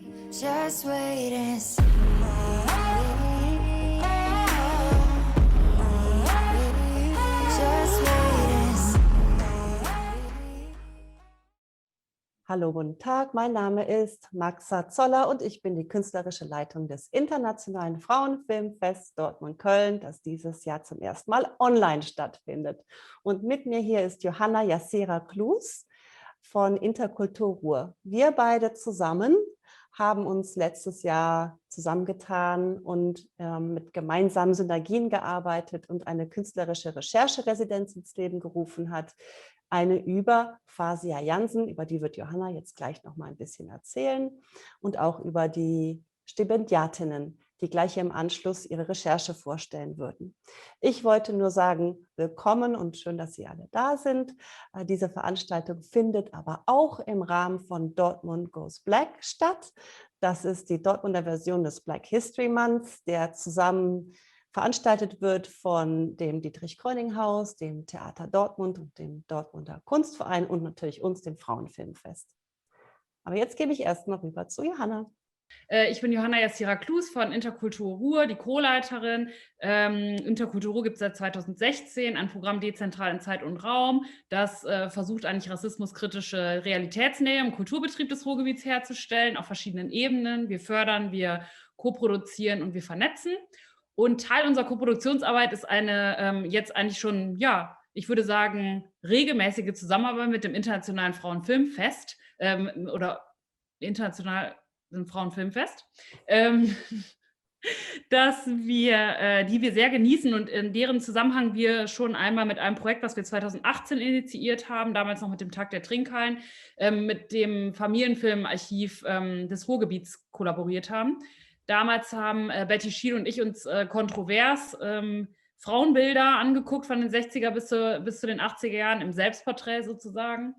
Just wait and see. Just wait and see. Hallo, guten Tag. Mein Name ist Maxa Zoller und ich bin die künstlerische Leitung des Internationalen Frauenfilmfests Dortmund-Köln, das dieses Jahr zum ersten Mal online stattfindet. Und mit mir hier ist Johanna Jassera-Klus von Interkultur Ruhr. Wir beide zusammen haben uns letztes Jahr zusammengetan und mit gemeinsamen Synergien gearbeitet und eine künstlerische Rechercheresidenz ins Leben gerufen hat. Eine über Fasia Jansen, über die wird Johanna jetzt gleich noch mal ein bisschen erzählen, und auch über die Stipendiatinnen, die gleich im Anschluss ihre Recherche vorstellen würden. Ich wollte nur sagen, willkommen und schön, dass Sie alle da sind. Diese Veranstaltung findet aber auch im Rahmen von Dortmund Goes Black statt. Das ist die Dortmunder Version des Black History Months, der zusammen veranstaltet wird von dem Dietrich-Gröning-Haus, dem Theater Dortmund und dem Dortmunder Kunstverein und natürlich uns, dem Frauenfilmfest. Aber jetzt gebe ich erstmal rüber zu Johanna. Ich bin Johanna Jassera-Klus von Interkultur Ruhr, die Co-Leiterin. Interkultur Ruhr gibt es seit 2016, ein Programm dezentral in Zeit und Raum, das versucht eigentlich rassismuskritische Realitätsnähe im Kulturbetrieb des Ruhrgebiets herzustellen, auf verschiedenen Ebenen. Wir fördern, wir koproduzieren und wir vernetzen. Und Teil unserer Koproduktionsarbeit ist eine jetzt eigentlich schon, ja, ich würde sagen, regelmäßige Zusammenarbeit mit dem Internationalen Frauenfilmfest oder international Frauenfilmfest, die wir sehr genießen und in deren Zusammenhang wir schon einmal mit einem Projekt, was wir 2018 initiiert haben, damals noch mit dem Tag der Trinkhallen, mit dem Familienfilmarchiv des Ruhrgebiets kollaboriert haben. Damals haben Betty Schiel und ich uns kontrovers Frauenbilder angeguckt von den 60er bis zu den 80er Jahren im Selbstporträt sozusagen.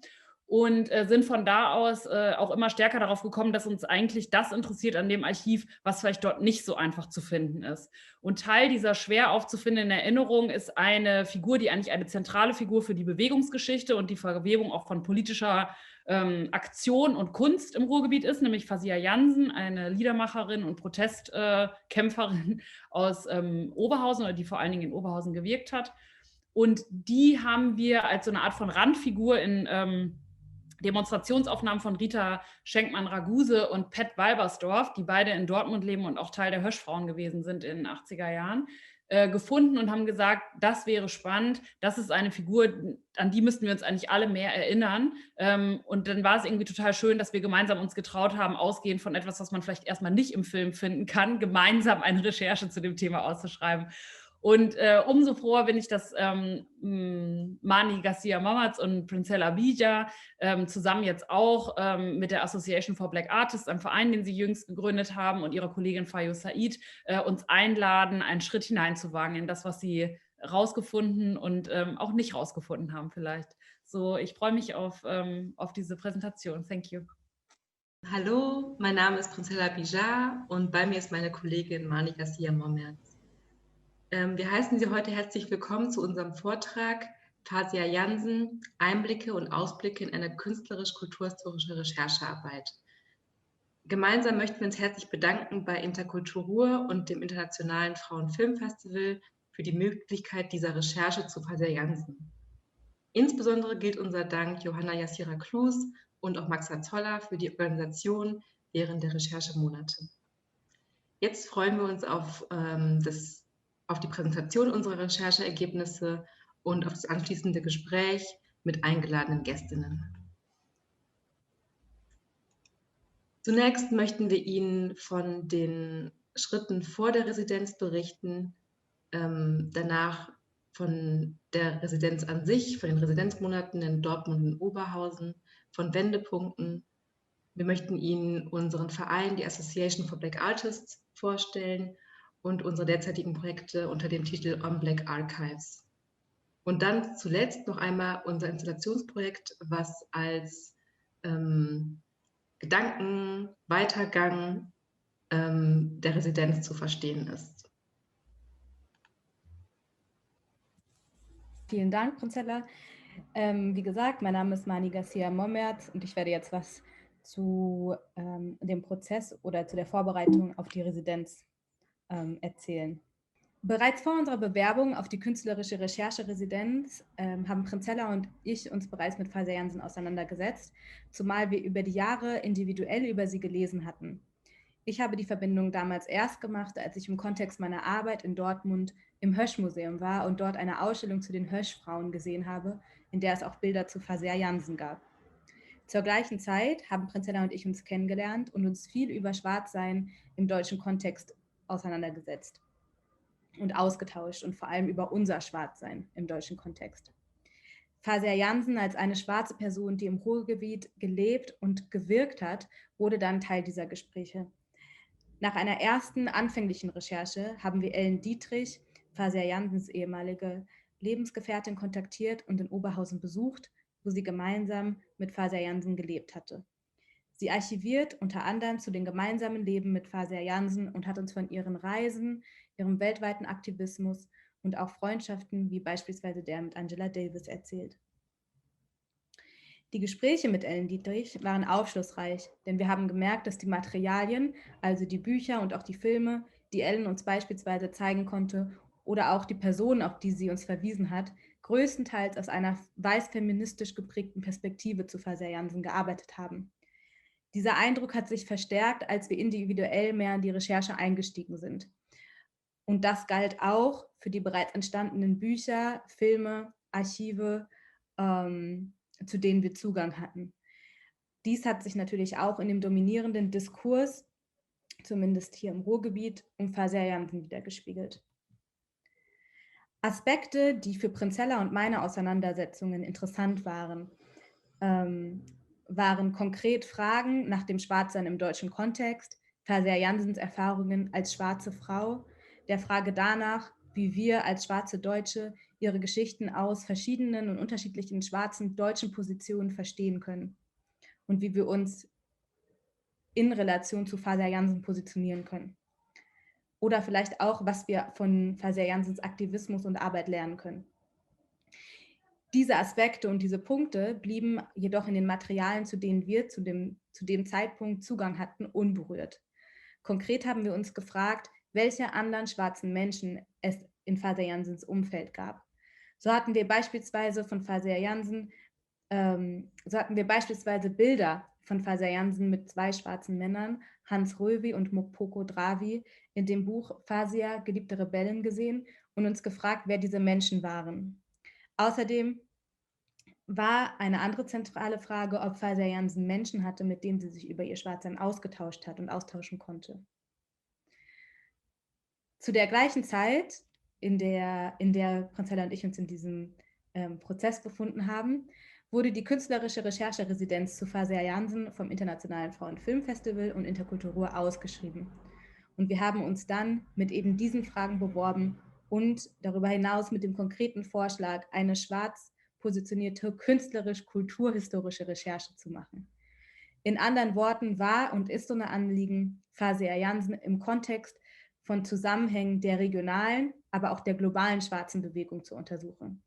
Und sind von da aus auch immer stärker darauf gekommen, dass uns eigentlich das interessiert an dem Archiv, was vielleicht dort nicht so einfach zu finden ist. Und Teil dieser schwer aufzufindenden Erinnerung ist eine Figur, die eigentlich eine zentrale Figur für die Bewegungsgeschichte und die Verwebung auch von politischer Aktion und Kunst im Ruhrgebiet ist, nämlich Fasia Jansen, eine Liedermacherin und Protestkämpferin aus Oberhausen, oder die vor allen Dingen in Oberhausen gewirkt hat. Und die haben wir als so eine Art von Randfigur in Demonstrationsaufnahmen von Rita Schenkmann-Raguse und Pat Walbersdorf, die beide in Dortmund leben und auch Teil der Höschfrauen gewesen sind in den 80er Jahren, gefunden und haben gesagt, das wäre spannend, das ist eine Figur, an die müssten wir uns eigentlich alle mehr erinnern. Und dann war es irgendwie total schön, dass wir gemeinsam uns getraut haben, ausgehend von etwas, was man vielleicht erstmal nicht im Film finden kann, gemeinsam eine Recherche zu dem Thema auszuschreiben. Und umso froher bin ich, dass Mani Garcia-Momaz und Princella Bija zusammen jetzt auch mit der Association for Black Artists, einem Verein, den sie jüngst gegründet haben, und ihrer Kollegin Fayo Said uns einladen, einen Schritt hineinzuwagen in das, was sie rausgefunden und auch nicht rausgefunden haben vielleicht. So, ich freue mich auf diese Präsentation. Thank you. Hallo, mein Name ist Princella Bija und bei mir ist meine Kollegin Mani Garcia-Momaz. Wir heißen Sie heute herzlich willkommen zu unserem Vortrag Fasia Jansen, Einblicke und Ausblicke in eine künstlerisch-kulturhistorische Recherchearbeit. Gemeinsam möchten wir uns herzlich bedanken bei Interkultur Ruhr und dem Internationalen Frauenfilmfestival für die Möglichkeit dieser Recherche zu Fasia Jansen. Insbesondere gilt unser Dank Johanna Jassera-Klus und auch Maxa Zoller für die Organisation während der Recherchemonate. Jetzt freuen wir uns auf die Präsentation unserer Rechercheergebnisse und auf das anschließende Gespräch mit eingeladenen Gästinnen. Zunächst möchten wir Ihnen von den Schritten vor der Residenz berichten, danach von der Residenz an sich, von den Residenzmonaten in Dortmund und Oberhausen, von Wendepunkten. Wir möchten Ihnen unseren Verein, die Association for Black Artists, vorstellen und unsere derzeitigen Projekte unter dem Titel On Black Archives. Und dann zuletzt noch einmal unser Installationsprojekt, was als Gedankenweitergang der Residenz zu verstehen ist. Vielen Dank, Princella. Wie gesagt, mein Name ist Mani Garcia-Momaz und ich werde jetzt was zu dem Prozess oder zu der Vorbereitung auf die Residenz erzählen. Bereits vor unserer Bewerbung auf die künstlerische Recherche-Residenz haben Prinzella und ich uns bereits mit Fasia Jansen auseinandergesetzt, zumal wir über die Jahre individuell über sie gelesen hatten. Ich habe die Verbindung damals erst gemacht, als ich im Kontext meiner Arbeit in Dortmund im Hösch-Museum war und dort eine Ausstellung zu den Hösch-Frauen gesehen habe, in der es auch Bilder zu Fasia Jansen gab. Zur gleichen Zeit haben Prinzella und ich uns kennengelernt und uns viel über Schwarzsein im deutschen Kontext auseinandergesetzt und ausgetauscht und vor allem über unser Schwarzsein im deutschen Kontext. Fasia Jansen als eine schwarze Person, die im Ruhrgebiet gelebt und gewirkt hat, wurde dann Teil dieser Gespräche. Nach einer ersten anfänglichen Recherche haben wir Ellen Dietrich, Fasia Jansens ehemalige Lebensgefährtin, kontaktiert und in Oberhausen besucht, wo sie gemeinsam mit Fasia Jansen gelebt hatte. Sie archiviert unter anderem zu den gemeinsamen Leben mit Fasia Jansen und hat uns von ihren Reisen, ihrem weltweiten Aktivismus und auch Freundschaften wie beispielsweise der mit Angela Davis erzählt. Die Gespräche mit Ellen Dietrich waren aufschlussreich, denn wir haben gemerkt, dass die Materialien, also die Bücher und auch die Filme, die Ellen uns beispielsweise zeigen konnte, oder auch die Personen, auf die sie uns verwiesen hat, größtenteils aus einer weiß-feministisch geprägten Perspektive zu Fasia Jansen gearbeitet haben. Dieser Eindruck hat sich verstärkt, als wir individuell mehr in die Recherche eingestiegen sind. Und das galt auch für die bereits entstandenen Bücher, Filme, Archive, zu denen wir Zugang hatten. Dies hat sich natürlich auch in dem dominierenden Diskurs, zumindest hier im Ruhrgebiet, um Fasia Jansen widergespiegelt. Aspekte, die für Prinzella und meine Auseinandersetzungen interessant waren, waren konkret Fragen nach dem Schwarzsein im deutschen Kontext, Fasia Jansens Erfahrungen als schwarze Frau, der Frage danach, wie wir als schwarze Deutsche ihre Geschichten aus verschiedenen und unterschiedlichen schwarzen deutschen Positionen verstehen können und wie wir uns in Relation zu Fasia Jansen positionieren können. Oder vielleicht auch, was wir von Fasia Jansens Aktivismus und Arbeit lernen können. Diese Aspekte und diese Punkte blieben jedoch in den Materialien, zu denen wir zu dem Zeitpunkt Zugang hatten, unberührt. Konkret haben wir uns gefragt, welche anderen schwarzen Menschen es in Fasia Jansens Umfeld gab. So hatten wir beispielsweise Bilder von Fasia Jansen mit 2 schwarzen Männern, Hans Rövi und Mokpoko Dravi, in dem Buch Fasia, geliebte Rebellen gesehen und uns gefragt, wer diese Menschen waren. Außerdem war eine andere zentrale Frage, ob Fasia Jansen Menschen hatte, mit denen sie sich über ihr Schwarzsein ausgetauscht hat und austauschen konnte. Zu der gleichen Zeit, in der Prinzella und ich uns in diesem Prozess befunden haben, wurde die künstlerische Recherche-Residenz zu Fasia Jansen vom Internationalen Frauenfilmfestival und Interkultur ausgeschrieben. Und wir haben uns dann mit eben diesen Fragen beworben und darüber hinaus mit dem konkreten Vorschlag, eine schwarz positionierte künstlerisch-kulturhistorische Recherche zu machen. In anderen Worten war und ist unser Anliegen, Fasia Jansen im Kontext von Zusammenhängen der regionalen, aber auch der globalen schwarzen Bewegung zu untersuchen.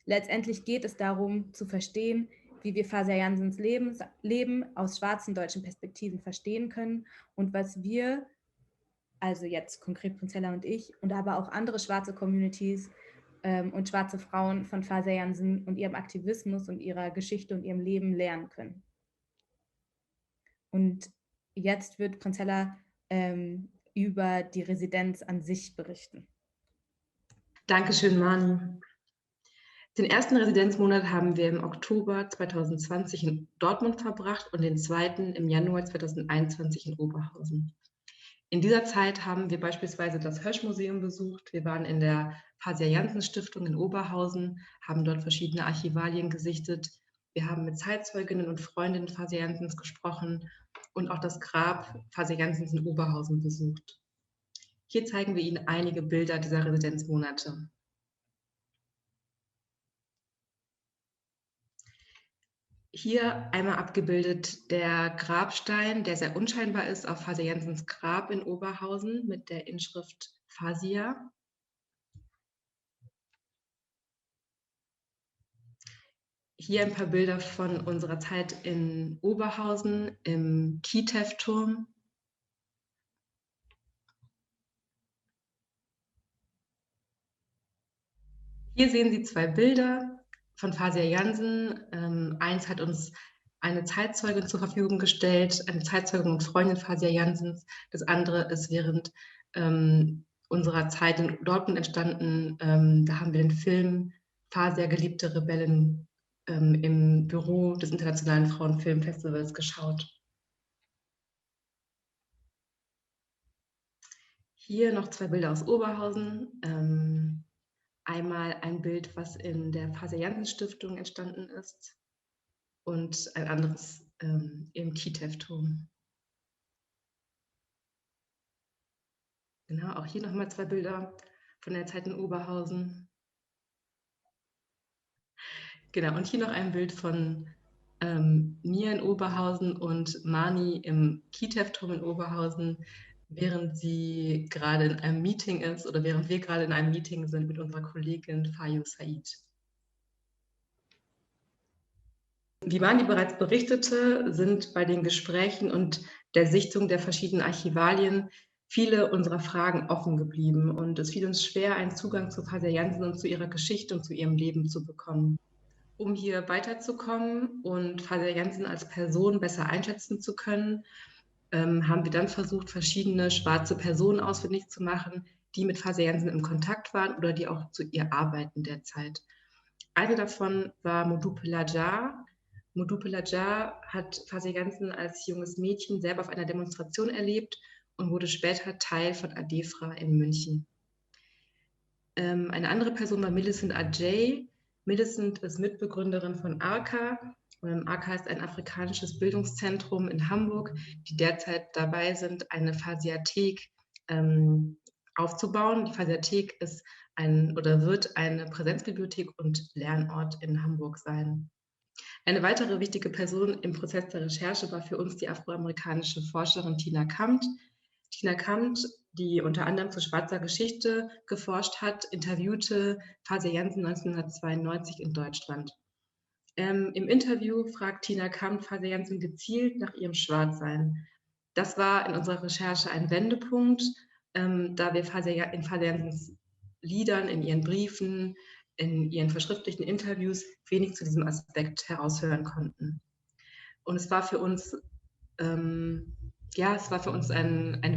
Letztendlich geht es darum, zu verstehen, wie wir Fasia Jansens Leben aus schwarzen deutschen Perspektiven verstehen können und was wir, also jetzt konkret Prinzella und ich, und aber auch andere schwarze Communities und schwarze Frauen von Fasia Jansen und ihrem Aktivismus und ihrer Geschichte und ihrem Leben lernen können. Und jetzt wird Prinzella über die Residenz an sich berichten. Dankeschön, Mani. Den ersten Residenzmonat haben wir im Oktober 2020 in Dortmund verbracht und den zweiten im Januar 2021 in Oberhausen. In dieser Zeit haben wir beispielsweise das Hösch-Museum besucht. Wir waren in der Fasia Jansen Stiftung in Oberhausen, haben dort verschiedene Archivalien gesichtet. Wir haben mit Zeitzeuginnen und Freundinnen Fasia Jansens gesprochen und auch das Grab Fasia Jansens in Oberhausen besucht. Hier zeigen wir Ihnen einige Bilder dieser Residenzmonate. Hier einmal abgebildet der Grabstein, der sehr unscheinbar ist, auf Fasia Jansens Grab in Oberhausen mit der Inschrift Fasia. Hier ein paar Bilder von unserer Zeit in Oberhausen im IFFF-Turm. Hier sehen Sie zwei Bilder von Fasia Jansen. Eins hat uns eine Zeitzeugin zur Verfügung gestellt, eine Zeitzeugin und Freundin Fasia Jansens. Das andere ist während unserer Zeit in Dortmund entstanden. Da haben wir den Film Fasia, geliebte Rebellen im Büro des Internationalen Frauenfilmfestivals geschaut. Hier noch zwei Bilder aus Oberhausen. Einmal ein Bild, was in der Fasia Jansen Stiftung entstanden ist, und ein anderes im IFFF-Turm. Genau, auch hier nochmal zwei Bilder von der Zeit in Oberhausen. Genau, und hier noch ein Bild von mir in Oberhausen und Mani im IFFF-Turm in Oberhausen, während sie gerade in einem Meeting ist oder während wir gerade in einem Meeting sind mit unserer Kollegin Fayu Said. Wie Mani bereits berichtete, sind bei den Gesprächen und der Sichtung der verschiedenen Archivalien viele unserer Fragen offen geblieben und es fiel uns schwer, einen Zugang zu Fasia Jansen und zu ihrer Geschichte und zu ihrem Leben zu bekommen. Um hier weiterzukommen und Fasia Jansen als Person besser einschätzen zu können, haben wir dann versucht, verschiedene schwarze Personen ausfindig zu machen, die mit Fasia Jansen in Kontakt waren oder die auch zu ihr arbeiten derzeit. Eine davon war Modupe Lajar. Modupe Lajar hat Fasia Jansen als junges Mädchen selber auf einer Demonstration erlebt und wurde später Teil von ADEFRA in München. Eine andere Person war Millicent Ajay. Millicent ist Mitbegründerin von ARCA. ARCA ist ein afrikanisches Bildungszentrum in Hamburg, die derzeit dabei sind, eine Fasiathek aufzubauen. Die Fasiathek ist wird eine Präsenzbibliothek und Lernort in Hamburg sein. Eine weitere wichtige Person im Prozess der Recherche war für uns die afroamerikanische Forscherin Tina Kampt. Tina Kampt, die unter anderem zu schwarzer Geschichte geforscht hat, interviewte Fasia Jansen 1992 in Deutschland. Im Interview fragt Tina Kampt Fasia Jansen gezielt nach ihrem Schwarzsein. Das war in unserer Recherche ein Wendepunkt, da wir in Fasia Jansens Liedern, in ihren Briefen, in ihren verschriftlichten Interviews wenig zu diesem Aspekt heraushören konnten. Und es war für uns ein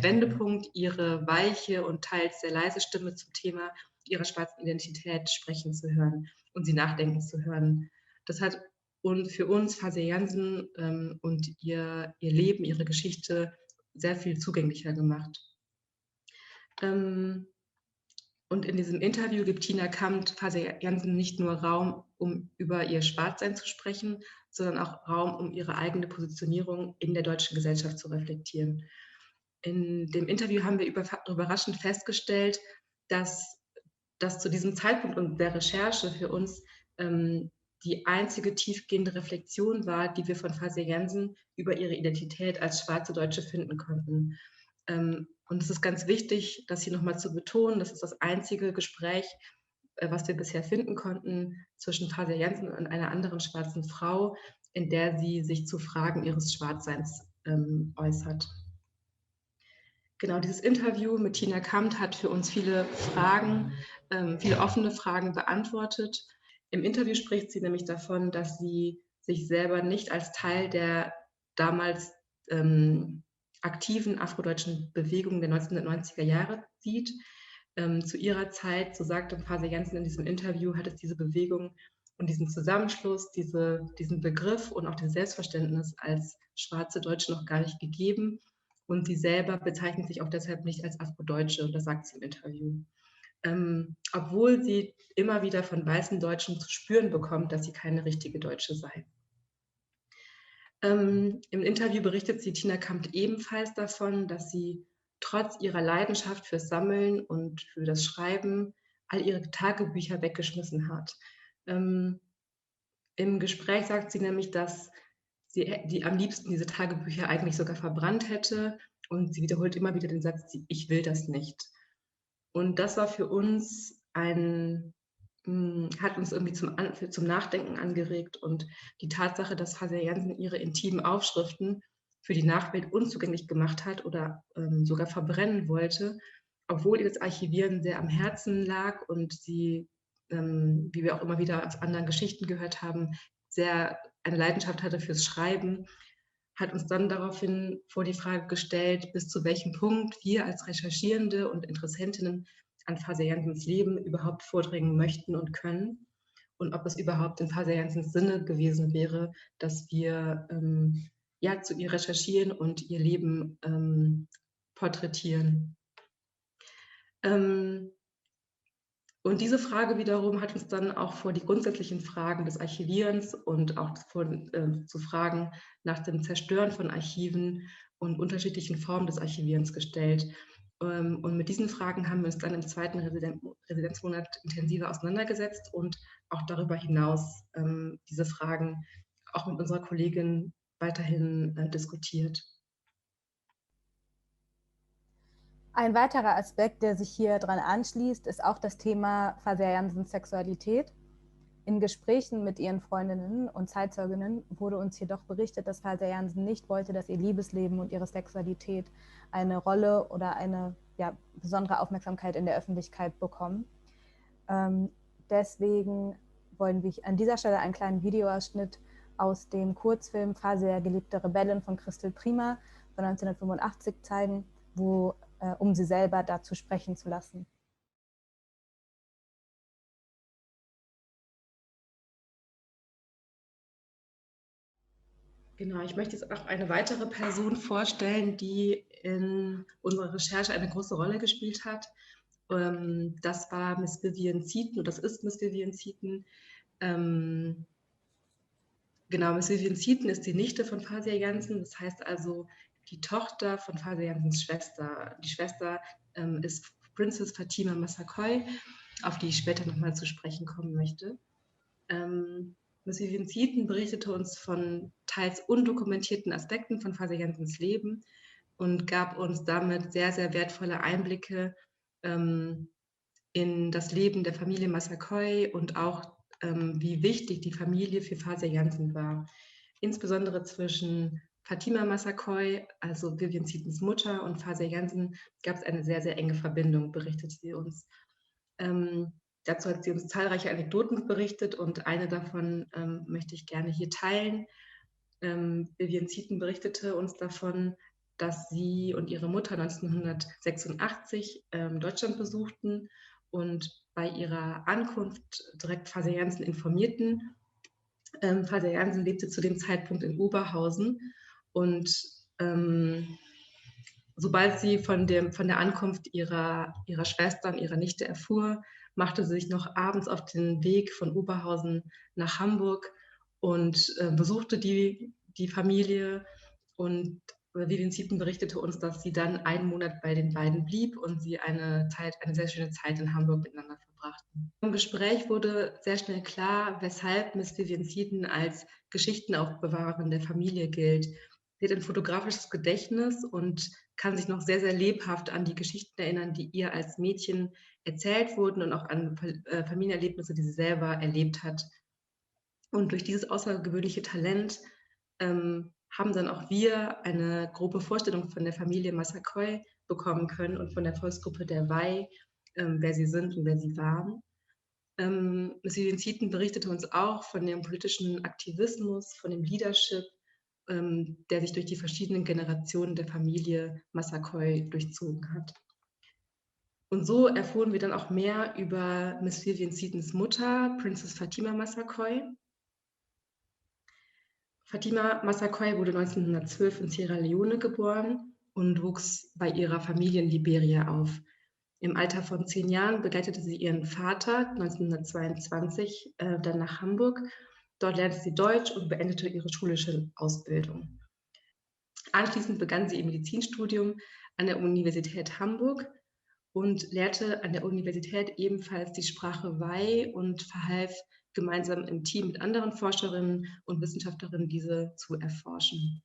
Wendepunkt, ihre weiche und teils sehr leise Stimme zum Thema ihrer schwarzen Identität sprechen zu hören und sie nachdenken zu hören. Das hat für uns Fasia Jansen und ihr Leben, ihre Geschichte sehr viel zugänglicher gemacht. Und in diesem Interview gibt Tina Kampt Fasia Jansen nicht nur Raum, um über ihr Schwarzsein zu sprechen, sondern auch Raum, um ihre eigene Positionierung in der deutschen Gesellschaft zu reflektieren. In dem Interview haben wir überraschend festgestellt, dass das zu diesem Zeitpunkt und der Recherche für uns die einzige tiefgehende Reflexion war, die wir von Fasia Jansen über ihre Identität als schwarze Deutsche finden konnten. Und es ist ganz wichtig, das hier nochmal zu betonen, das ist das einzige Gespräch, was wir bisher finden konnten zwischen Fasia Jansen und einer anderen schwarzen Frau, in der sie sich zu Fragen ihres Schwarzseins äußert. Genau, dieses Interview mit Tina Kampt hat für uns viele offene Fragen beantwortet. Im Interview spricht sie nämlich davon, dass sie sich selber nicht als Teil der damals aktiven afrodeutschen Bewegung der 1990er Jahre sieht. Zu ihrer Zeit, so sagte Fasia Jansen in diesem Interview, hat es diese Bewegung und diesen Zusammenschluss, diesen Begriff und auch das Selbstverständnis als schwarze Deutsche noch gar nicht gegeben. Und sie selber bezeichnet sich auch deshalb nicht als Afrodeutsche, das sagt sie im Interview. Obwohl sie immer wieder von weißen Deutschen zu spüren bekommt, dass sie keine richtige Deutsche sei. Im Interview berichtet sie Tina Kampt ebenfalls davon, dass sie trotz ihrer Leidenschaft fürs Sammeln und für das Schreiben all ihre Tagebücher weggeschmissen hat. Im Gespräch sagt sie nämlich, dass sie am liebsten diese Tagebücher eigentlich sogar verbrannt hätte, und sie wiederholt immer wieder den Satz, ich will das nicht. Und das war für uns ein hat uns irgendwie zum Nachdenken angeregt, und die Tatsache, dass Fasia Jansen ihre intimen Aufschriften für die Nachwelt unzugänglich gemacht hat oder sogar verbrennen wollte, obwohl ihr das Archivieren sehr am Herzen lag und sie, wie wir auch immer wieder aus anderen Geschichten gehört haben, sehr eine Leidenschaft hatte fürs Schreiben, hat uns dann daraufhin vor die Frage gestellt, bis zu welchem Punkt wir als Recherchierende und Interessentinnen an Fasia Jansens Leben überhaupt vordringen möchten und können, und ob es überhaupt in Fasia Jansens Sinne gewesen wäre, dass wir zu ihr recherchieren und ihr Leben porträtieren. Und diese Frage wiederum hat uns dann auch vor die grundsätzlichen Fragen des Archivierens und auch zu Fragen nach dem Zerstören von Archiven und unterschiedlichen Formen des Archivierens gestellt. Und mit diesen Fragen haben wir uns dann im zweiten Residenzmonat intensiver auseinandergesetzt und auch darüber hinaus diese Fragen auch mit unserer Kollegin weiterhin diskutiert. Ein weiterer Aspekt, der sich hier dran anschließt, ist auch das Thema Fasia Jansens Sexualität. In Gesprächen mit ihren Freundinnen und Zeitzeuginnen wurde uns jedoch berichtet, dass Fasia Jansen nicht wollte, dass ihr Liebesleben und ihre Sexualität eine Rolle oder eine besondere Aufmerksamkeit in der Öffentlichkeit bekommen. Deswegen wollen wir an dieser Stelle einen kleinen Videoausschnitt aus dem Kurzfilm Fasia, geliebte Rebellin von Christel Prima von 1985 zeigen, um sie selber dazu sprechen zu lassen. Genau, ich möchte jetzt auch eine weitere Person vorstellen, die in unserer Recherche eine große Rolle gespielt hat. Das war Miss Vivian Seaton, oder das ist Miss Vivian Seaton. Genau, Miss Vivian Seaton ist die Nichte von Fasia Jansen, das heißt also die Tochter von Fasia Jansens Schwester. Die Schwester ist Princess Fatima Massaquoi, auf die ich später nochmal zu sprechen kommen möchte. Miss Vivian Seaton berichtete uns von teils undokumentierten Aspekten von Fasia Jansens Leben und gab uns damit sehr, sehr wertvolle Einblicke in das Leben der Familie Massaquoi und auch wie wichtig die Familie für Fasia Jansen war. Insbesondere zwischen Fatima Massaquoi, also Vivian Seatons Mutter, und Fasia Jansen gab es eine sehr, sehr enge Verbindung, berichtet sie uns. Dazu hat sie uns zahlreiche Anekdoten berichtet und eine davon möchte ich gerne hier teilen. Vivian Seaton berichtete uns davon, dass sie und ihre Mutter 1986 Deutschland besuchten und bei ihrer Ankunft direkt Fasia Jansen informierten. Fasia Jansen lebte zu dem Zeitpunkt in Oberhausen und sobald sie von der Ankunft ihrer Schwester und ihrer Nichte erfuhr, machte sie sich noch abends auf den Weg von Oberhausen nach Hamburg und besuchte die Familie. Und Vivian Seaton berichtete uns, dass sie dann einen Monat bei den beiden blieb und sie eine sehr schöne Zeit in Hamburg miteinander verbrachten. Im Gespräch wurde sehr schnell klar, weshalb Miss Vivian Seaton als Geschichtenaufbewahrerin der Familie gilt. Sie hat ein fotografisches Gedächtnis und kann sich noch sehr, sehr lebhaft an die Geschichten erinnern, die ihr als Mädchen erzählt wurden und auch an Familienerlebnisse, die sie selber erlebt hat. Und durch dieses außergewöhnliche Talent haben dann auch wir eine grobe Vorstellung von der Familie Massaquoi bekommen können und von der Volksgruppe der Wai, wer sie sind und wer sie waren. Miss Vivian Seaton berichtete uns auch von dem politischen Aktivismus, von dem Leadership, der sich durch die verschiedenen Generationen der Familie Massaquoi durchzogen hat. Und so erfuhren wir dann auch mehr über Miss Vivian Seatons Mutter, Princess Fatima Massaquoi. Fatima Massaquoi wurde 1912 in Sierra Leone geboren und wuchs bei ihrer Familie in Liberia auf. Im Alter von 10 Jahren begleitete sie ihren Vater 1922 dann nach Hamburg. Dort lernte sie Deutsch und beendete ihre schulische Ausbildung. Anschließend begann sie ihr Medizinstudium an der Universität Hamburg und lehrte an der Universität ebenfalls die Sprache Wai und verhalf gemeinsam im Team mit anderen Forscherinnen und Wissenschaftlerinnen diese zu erforschen.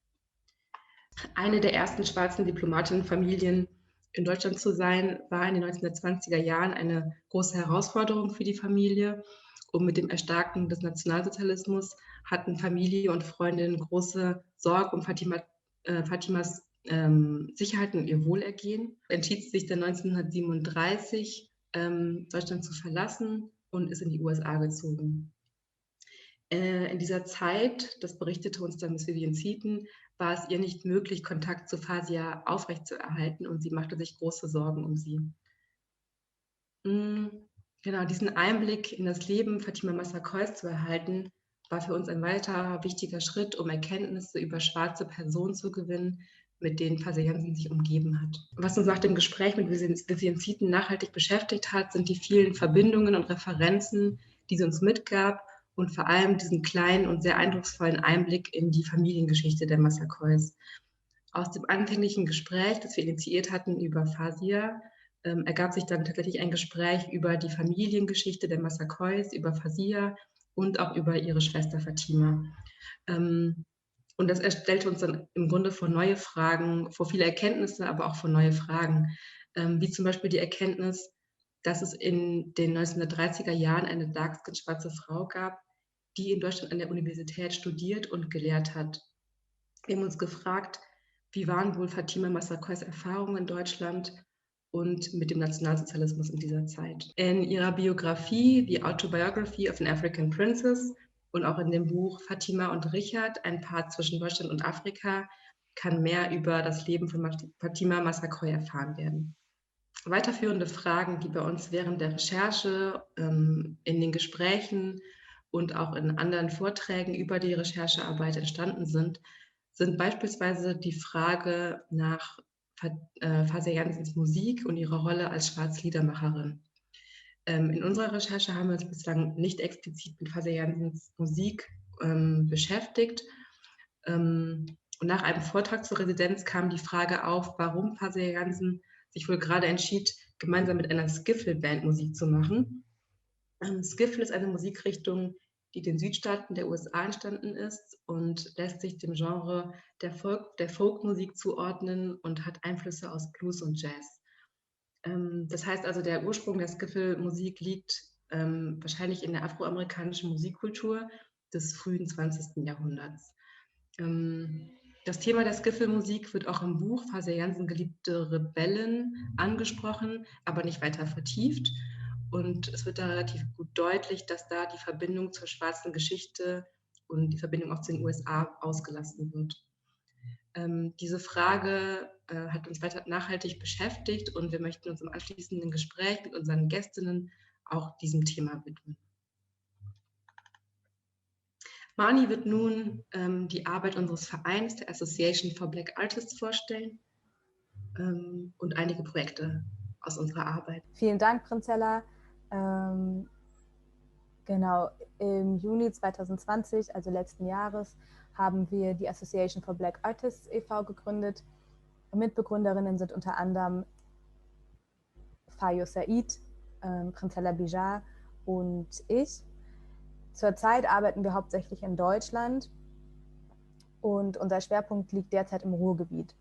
Eine der ersten schwarzen Diplomatinnenfamilien In Deutschland zu sein, war in den 1920er Jahren eine große Herausforderung für die Familie. Und mit dem Erstarken des Nationalsozialismus hatten Familie und Freundinnen große Sorge um Fatimas Sicherheit und ihr Wohlergehen. Entschied sie sich dann 1937, Deutschland zu verlassen und ist in die USA gezogen. In dieser Zeit, das berichtete uns dann Miss Vivian Seaton, war es ihr nicht möglich, Kontakt zu Fasia aufrechtzuerhalten und sie machte sich große Sorgen um sie. Genau, diesen Einblick in das Leben Fatima Massakois zu erhalten, war für uns ein weiterer wichtiger Schritt, um Erkenntnisse über schwarze Personen zu gewinnen, mit denen Fasia Jansen sich umgeben hat. Was uns nach dem Gespräch mit Vivian Seaton nachhaltig beschäftigt hat, sind die vielen Verbindungen und Referenzen, die sie uns mitgab, und vor allem diesen kleinen und sehr eindrucksvollen Einblick in die Familiengeschichte der Massakois. Aus dem anfänglichen Gespräch, das wir initiiert hatten über Fasia, ergab sich dann tatsächlich ein Gespräch über die Familiengeschichte der Massakois, über Fasia und auch über ihre Schwester Fatima. Und das stellte uns dann im Grunde vor neue Fragen, vor viele Erkenntnisse, aber auch vor neue Fragen, wie zum Beispiel die Erkenntnis, dass es in den 1930er Jahren eine dark-skin-schwarze Frau gab, die in Deutschland an der Universität studiert und gelehrt hat. Wir haben uns gefragt, wie waren wohl Fatima Massakois Erfahrungen in Deutschland und mit dem Nationalsozialismus in dieser Zeit. In ihrer Biografie, The Autobiography of an African Princess, und auch in dem Buch Fatima und Richard, ein Paar zwischen Deutschland und Afrika, kann mehr über das Leben von Fatima Massakois erfahren werden. Weiterführende Fragen, die bei uns während der Recherche, in den Gesprächen und auch in anderen Vorträgen über die Recherchearbeit entstanden sind, sind beispielsweise die Frage nach Fasia Jansens Musik und ihrer Rolle als Schwarzliedermacherin. In unserer Recherche haben wir uns bislang nicht explizit mit Fasia Jansens Musik beschäftigt. Und nach einem Vortrag zur Residenz kam die Frage auf, warum Fasia Jansen sich wohl gerade entschied, gemeinsam mit einer Skiffle-Band Musik zu machen. Skiffle ist eine Musikrichtung, die in den Südstaaten der USA entstanden ist und lässt sich dem Genre der Folkmusik zuordnen und hat Einflüsse aus Blues und Jazz. Das heißt also, der Ursprung der Skiffle-Musik liegt wahrscheinlich in der afroamerikanischen Musikkultur des frühen 20. Jahrhunderts. Das Thema der Skiffle-Musik wird auch im Buch Fasia Jansen geliebte Rebellen angesprochen, aber nicht weiter vertieft. Und es wird da relativ gut deutlich, dass da die Verbindung zur schwarzen Geschichte und die Verbindung auch zu den USA ausgelassen wird. Diese Frage hat uns weiter nachhaltig beschäftigt und wir möchten uns im anschließenden Gespräch mit unseren Gästinnen auch diesem Thema widmen. Mani wird nun die Arbeit unseres Vereins, der Association for Black Artists, vorstellen und einige Projekte aus unserer Arbeit. Vielen Dank, Prinzella. Genau, im Juni 2020, also letzten Jahres, haben wir die Association for Black Artists e.V. gegründet. Mitbegründerinnen sind unter anderem Fayo Said, Prinzella Bijar und ich. Zurzeit arbeiten wir hauptsächlich in Deutschland und unser Schwerpunkt liegt derzeit im Ruhrgebiet.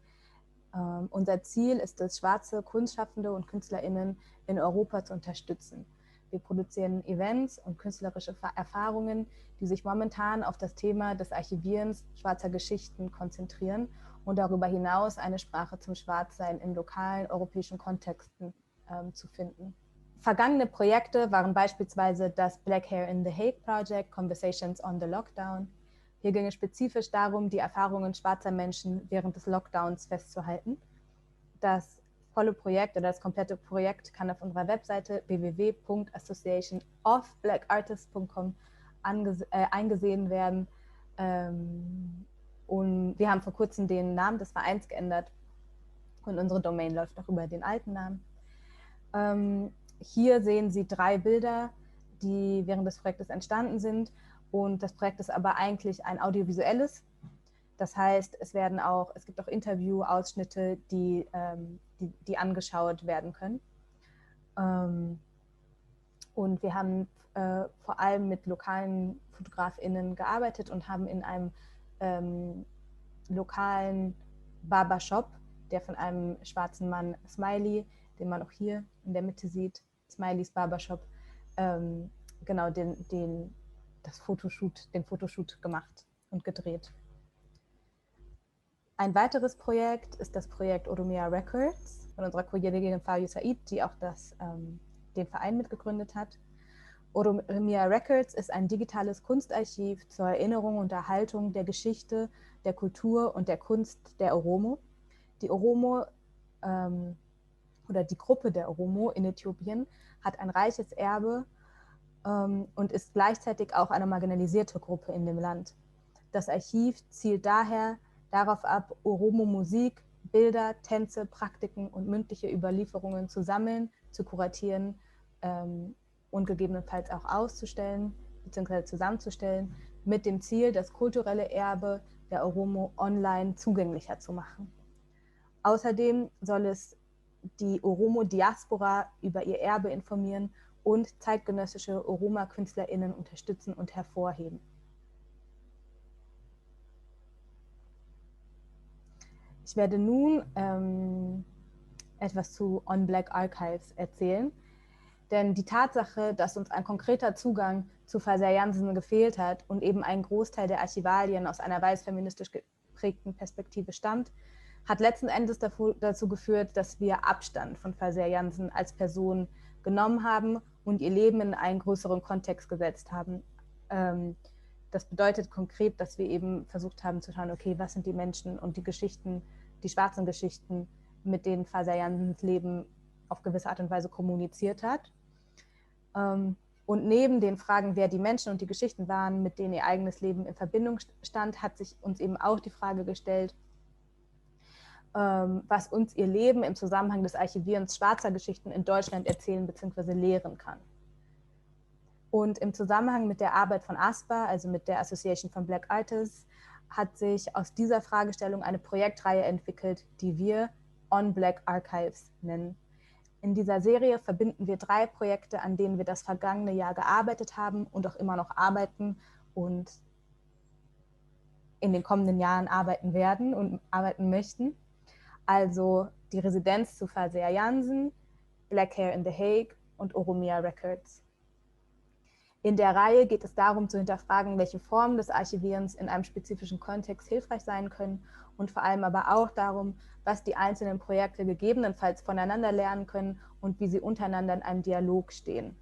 Unser Ziel ist es, schwarze Kunstschaffende und KünstlerInnen in Europa zu unterstützen. Wir produzieren Events und künstlerische Erfahrungen, die sich momentan auf das Thema des Archivierens schwarzer Geschichten konzentrieren und darüber hinaus eine Sprache zum Schwarzsein in lokalen europäischen Kontexten zu finden. Vergangene Projekte waren beispielsweise das Black Hair in the Hague Project, Conversations on the Lockdown. Hier ging es spezifisch darum, die Erfahrungen schwarzer Menschen während des Lockdowns festzuhalten. Das volle Projekt oder das komplette Projekt kann auf unserer Webseite www.associationofblackartists.com eingesehen werden. Und wir haben vor kurzem den Namen des Vereins geändert und unsere Domain läuft noch über den alten Namen. Hier sehen Sie 3 Bilder, die während des Projektes entstanden sind. Und das Projekt ist aber eigentlich ein audiovisuelles. Das heißt, es gibt auch Interview-Ausschnitte, die angeschaut werden können. Und wir haben vor allem mit lokalen FotografInnen gearbeitet und haben in einem lokalen Barbershop der von einem schwarzen Mann Smiley, den man auch hier in der Mitte sieht, Smileys Barbershop, genau den Fotoshoot gemacht und gedreht. Ein weiteres Projekt ist das Projekt Oromia Records von unserer Kollegin Fasia, die auch den Verein mitgegründet hat. Oromia Records ist ein digitales Kunstarchiv zur Erinnerung und Erhaltung der Geschichte, der Kultur und der Kunst der Oromo. Die Oromo oder die Gruppe der Oromo in Äthiopien hat ein reiches Erbe und ist gleichzeitig auch eine marginalisierte Gruppe in dem Land. Das Archiv zielt daher darauf ab, Oromo-Musik, Bilder, Tänze, Praktiken und mündliche Überlieferungen zu sammeln, zu kuratieren und gegebenenfalls auch auszustellen bzw. zusammenzustellen, mit dem Ziel, das kulturelle Erbe der Oromo online zugänglicher zu machen. Außerdem soll es die Oromo-Diaspora über ihr Erbe informieren und zeitgenössische Oroma-KünstlerInnen unterstützen und hervorheben. Ich werde nun etwas zu On Black Archives erzählen, denn die Tatsache, dass uns ein konkreter Zugang zu Fasia Jansen gefehlt hat und eben ein Großteil der Archivalien aus einer weiß-feministisch geprägten Perspektive stammt, hat letzten Endes dazu geführt, dass wir Abstand von Fasia Jansen als Person genommen haben und ihr Leben in einen größeren Kontext gesetzt haben. Das bedeutet konkret, dass wir eben versucht haben zu schauen, okay, was sind die Menschen und die Geschichten, die schwarzen Geschichten, mit denen Fasia Jansens Leben auf gewisse Art und Weise kommuniziert hat. Und neben den Fragen, wer die Menschen und die Geschichten waren, mit denen ihr eigenes Leben in Verbindung stand, hat sich uns eben auch die Frage gestellt, was uns ihr Leben im Zusammenhang des Archivierens schwarzer Geschichten in Deutschland erzählen bzw. lehren kann. Und im Zusammenhang mit der Arbeit von ASBA, also mit der Association for Black Artists, hat sich aus dieser Fragestellung eine Projektreihe entwickelt, die wir On Black Archives nennen. In dieser Serie verbinden wir 3 Projekte, an denen wir das vergangene Jahr gearbeitet haben und auch immer noch arbeiten und in den kommenden Jahren arbeiten werden und arbeiten möchten. Also die Residenz zu Fasia Jansen, Black Hair in The Hague und Oromia Records. In der Reihe geht es darum zu hinterfragen, welche Formen des Archivierens in einem spezifischen Kontext hilfreich sein können und vor allem aber auch darum, was die einzelnen Projekte gegebenenfalls voneinander lernen können und wie sie untereinander in einem Dialog stehen.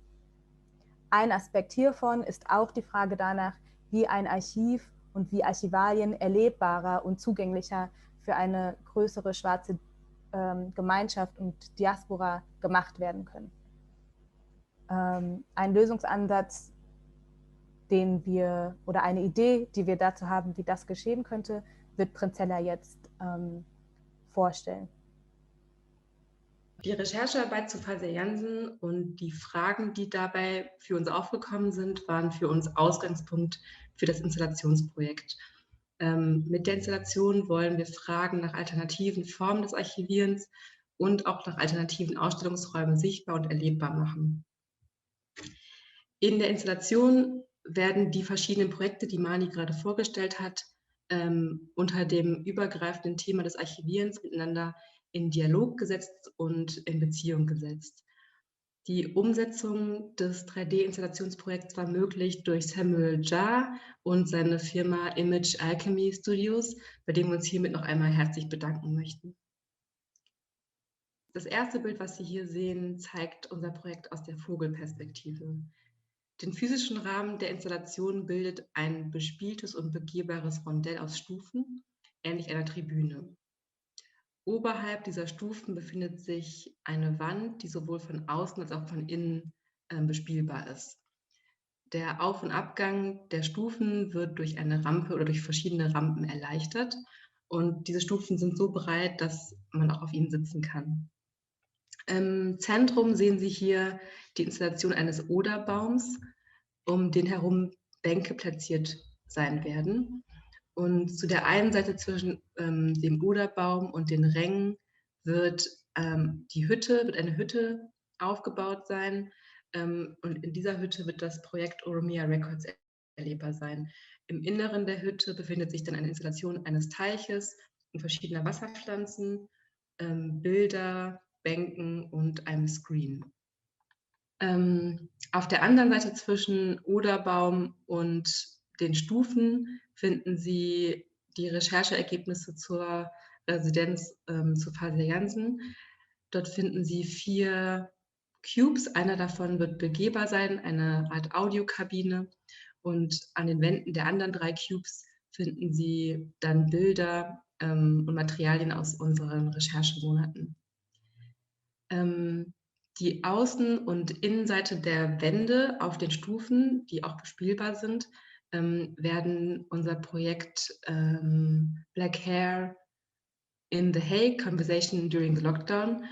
Ein Aspekt hiervon ist auch die Frage danach, wie ein Archiv und wie Archivalien erlebbarer und zugänglicher für eine größere schwarze Gemeinschaft und Diaspora gemacht werden können. Ein Lösungsansatz, oder eine Idee, die wir dazu haben, wie das geschehen könnte, wird Prinzella jetzt vorstellen. Die Recherchearbeit zu Fasia Jansen und die Fragen, die dabei für uns aufgekommen sind, waren für uns Ausgangspunkt für das Installationsprojekt. Mit der Installation wollen wir Fragen nach alternativen Formen des Archivierens und auch nach alternativen Ausstellungsräumen sichtbar und erlebbar machen. In der Installation werden die verschiedenen Projekte, die Mani gerade vorgestellt hat, unter dem übergreifenden Thema des Archivierens miteinander in Dialog gesetzt und in Beziehung gesetzt. Die Umsetzung des 3D-Installationsprojekts war möglich durch Samuel Jar und seine Firma Image Alchemy Studios, bei dem wir uns hiermit noch einmal herzlich bedanken möchten. Das erste Bild, was Sie hier sehen, zeigt unser Projekt aus der Vogelperspektive. Den physischen Rahmen der Installation bildet ein bespieltes und begehbares Rondell aus Stufen, ähnlich einer Tribüne. Oberhalb dieser Stufen befindet sich eine Wand, die sowohl von außen als auch von innen bespielbar ist. Der Auf- und Abgang der Stufen wird durch eine Rampe oder durch verschiedene Rampen erleichtert. Und diese Stufen sind so breit, dass man auch auf ihnen sitzen kann. Im Zentrum sehen Sie hier die Installation eines Oderbaums, um den herum Bänke platziert sein werden. Und zu der einen Seite zwischen dem Oderbaum und den Rängen wird eine Hütte aufgebaut sein. Und in dieser Hütte wird das Projekt Oromia Records erlebbar sein. Im Inneren der Hütte befindet sich dann eine Installation eines Teiches und verschiedener Wasserpflanzen. Bilder, Bänken und einem Screen. Auf der anderen Seite zwischen Oderbaum und den Stufen finden Sie die Rechercheergebnisse zur Residenz zu Fasia Jansen. Dort finden Sie 4 Cubes. Einer davon wird begehbar sein, eine Art Audiokabine. Und an den Wänden der anderen 3 Cubes finden Sie dann Bilder und Materialien aus unseren Recherchemonaten. Die Außen- und Innenseite der Wände auf den Stufen, die auch bespielbar sind, werden unser Projekt Black Hair in The Hague, Conversation During the Lockdown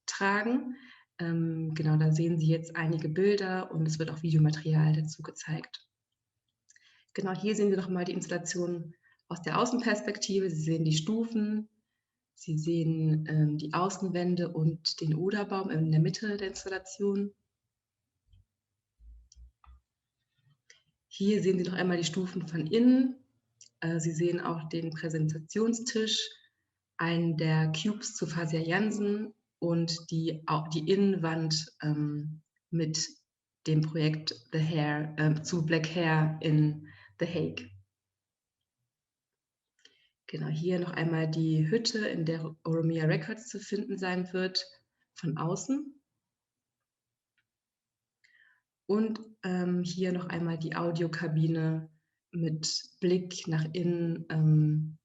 tragen. Genau, da sehen Sie jetzt einige Bilder und es wird auch Videomaterial dazu gezeigt. Genau, hier sehen Sie nochmal die Installation aus der Außenperspektive. Sie sehen die Stufen, Sie sehen die Außenwände und den Oderbaum in der Mitte der Installation. Hier sehen Sie noch einmal die Stufen von innen. Sie sehen auch den Präsentationstisch, einen der Cubes zu Fasia Jansen und die Innenwand mit dem Projekt The Hair, zu Black Hair in The Hague. Genau, hier noch einmal die Hütte, in der Oromia Records zu finden sein wird, von außen. Und hier noch einmal die Audiokabine mit Blick nach innen,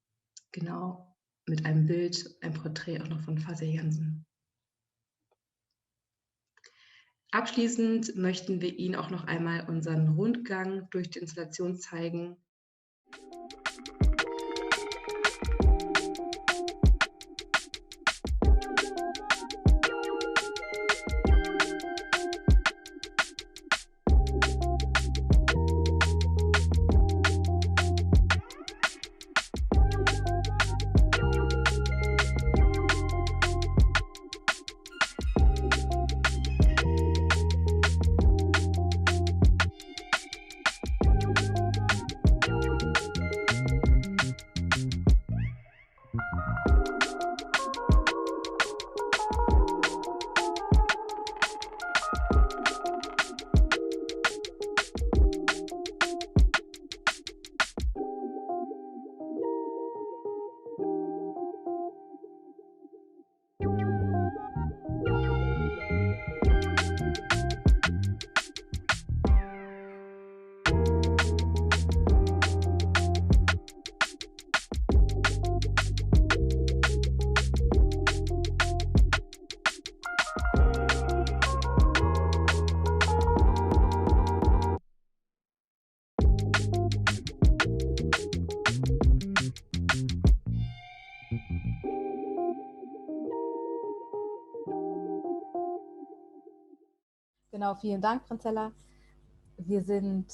genau, mit einem Bild, ein Porträt auch noch von Fasia Jansen. Abschließend möchten wir Ihnen auch noch einmal unseren Rundgang durch die Installation zeigen. Genau, vielen Dank, Prinzella. Wir sind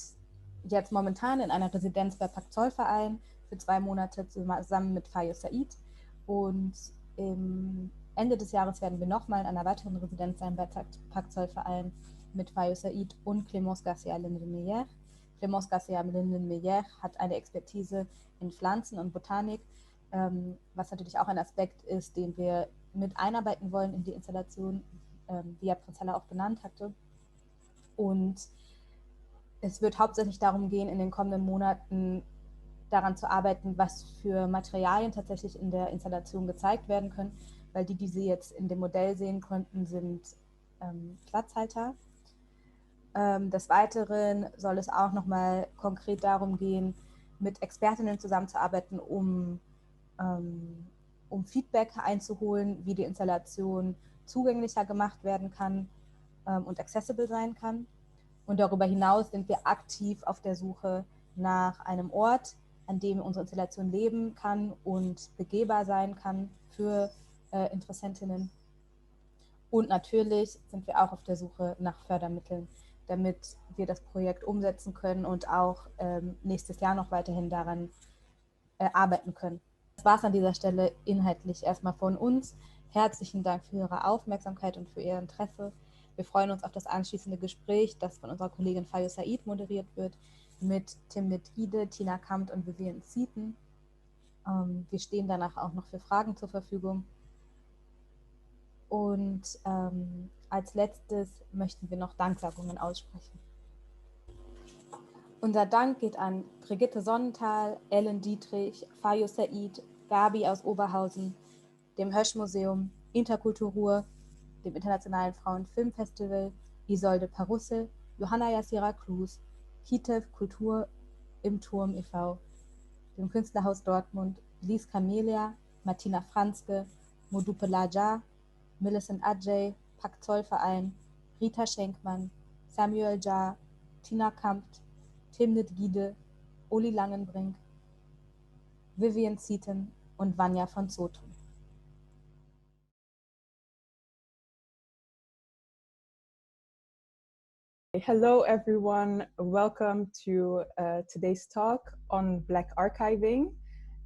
jetzt momentan in einer Residenz bei Pak-Zoll-Verein für 2 Monate zusammen mit Fasia Said. Und im Ende des Jahres werden wir nochmal in einer weiteren Residenz sein bei Pak-Zoll-Verein mit Fasia Said und Clémence Garcia-Linden-Meyer. Clémence Garcia-Linden-Meyer hat eine Expertise in Pflanzen und Botanik, was natürlich auch ein Aspekt ist, den wir mit einarbeiten wollen in die Installation, die ja Prinzella auch benannt hatte. Und es wird hauptsächlich darum gehen, in den kommenden Monaten daran zu arbeiten, was für Materialien tatsächlich in der Installation gezeigt werden können, weil die Sie jetzt in dem Modell sehen konnten, sind Platzhalter. Des Weiteren soll es auch nochmal konkret darum gehen, mit Expertinnen zusammenzuarbeiten, um Feedback einzuholen, wie die Installation zugänglicher gemacht werden kann und accessible sein kann. Und darüber hinaus sind wir aktiv auf der Suche nach einem Ort, an dem unsere Installation leben kann und begehbar sein kann für Interessentinnen. Und natürlich sind wir auch auf der Suche nach Fördermitteln, damit wir das Projekt umsetzen können und auch nächstes Jahr noch weiterhin daran arbeiten können. Das war es an dieser Stelle inhaltlich erstmal von uns. Herzlichen Dank für Ihre Aufmerksamkeit und für Ihr Interesse. Wir freuen uns auf das anschließende Gespräch, das von unserer Kollegin Fasia Said moderiert wird, mit Tim Netride, Tina Kampt und Vivian Zieten. Wir stehen danach auch noch für Fragen zur Verfügung. Und als letztes möchten wir noch Danksagungen aussprechen. Unser Dank geht an Brigitte Sonnenthal, Ellen Dietrich, Fayo Said, Gabi aus Oberhausen, dem Hösch-Museum, Interkultur Ruhr, dem Internationalen Frauenfilmfestival, Isolde Parusse, Johanna Yassira Klus, Kitev Kultur im Turm e.V., dem Künstlerhaus Dortmund, Lies Camelia, Martina Franzke, Modupe Laja, Millicent Ajay, Pak Zollverein, Rita Schenkmann, Samuel Jar, Tina Kampt, Timnit Gide, Uli Langenbrink, Vivian Seaton und Vanya von Zotum. Hello, everyone. Welcome to today's talk on Black archiving.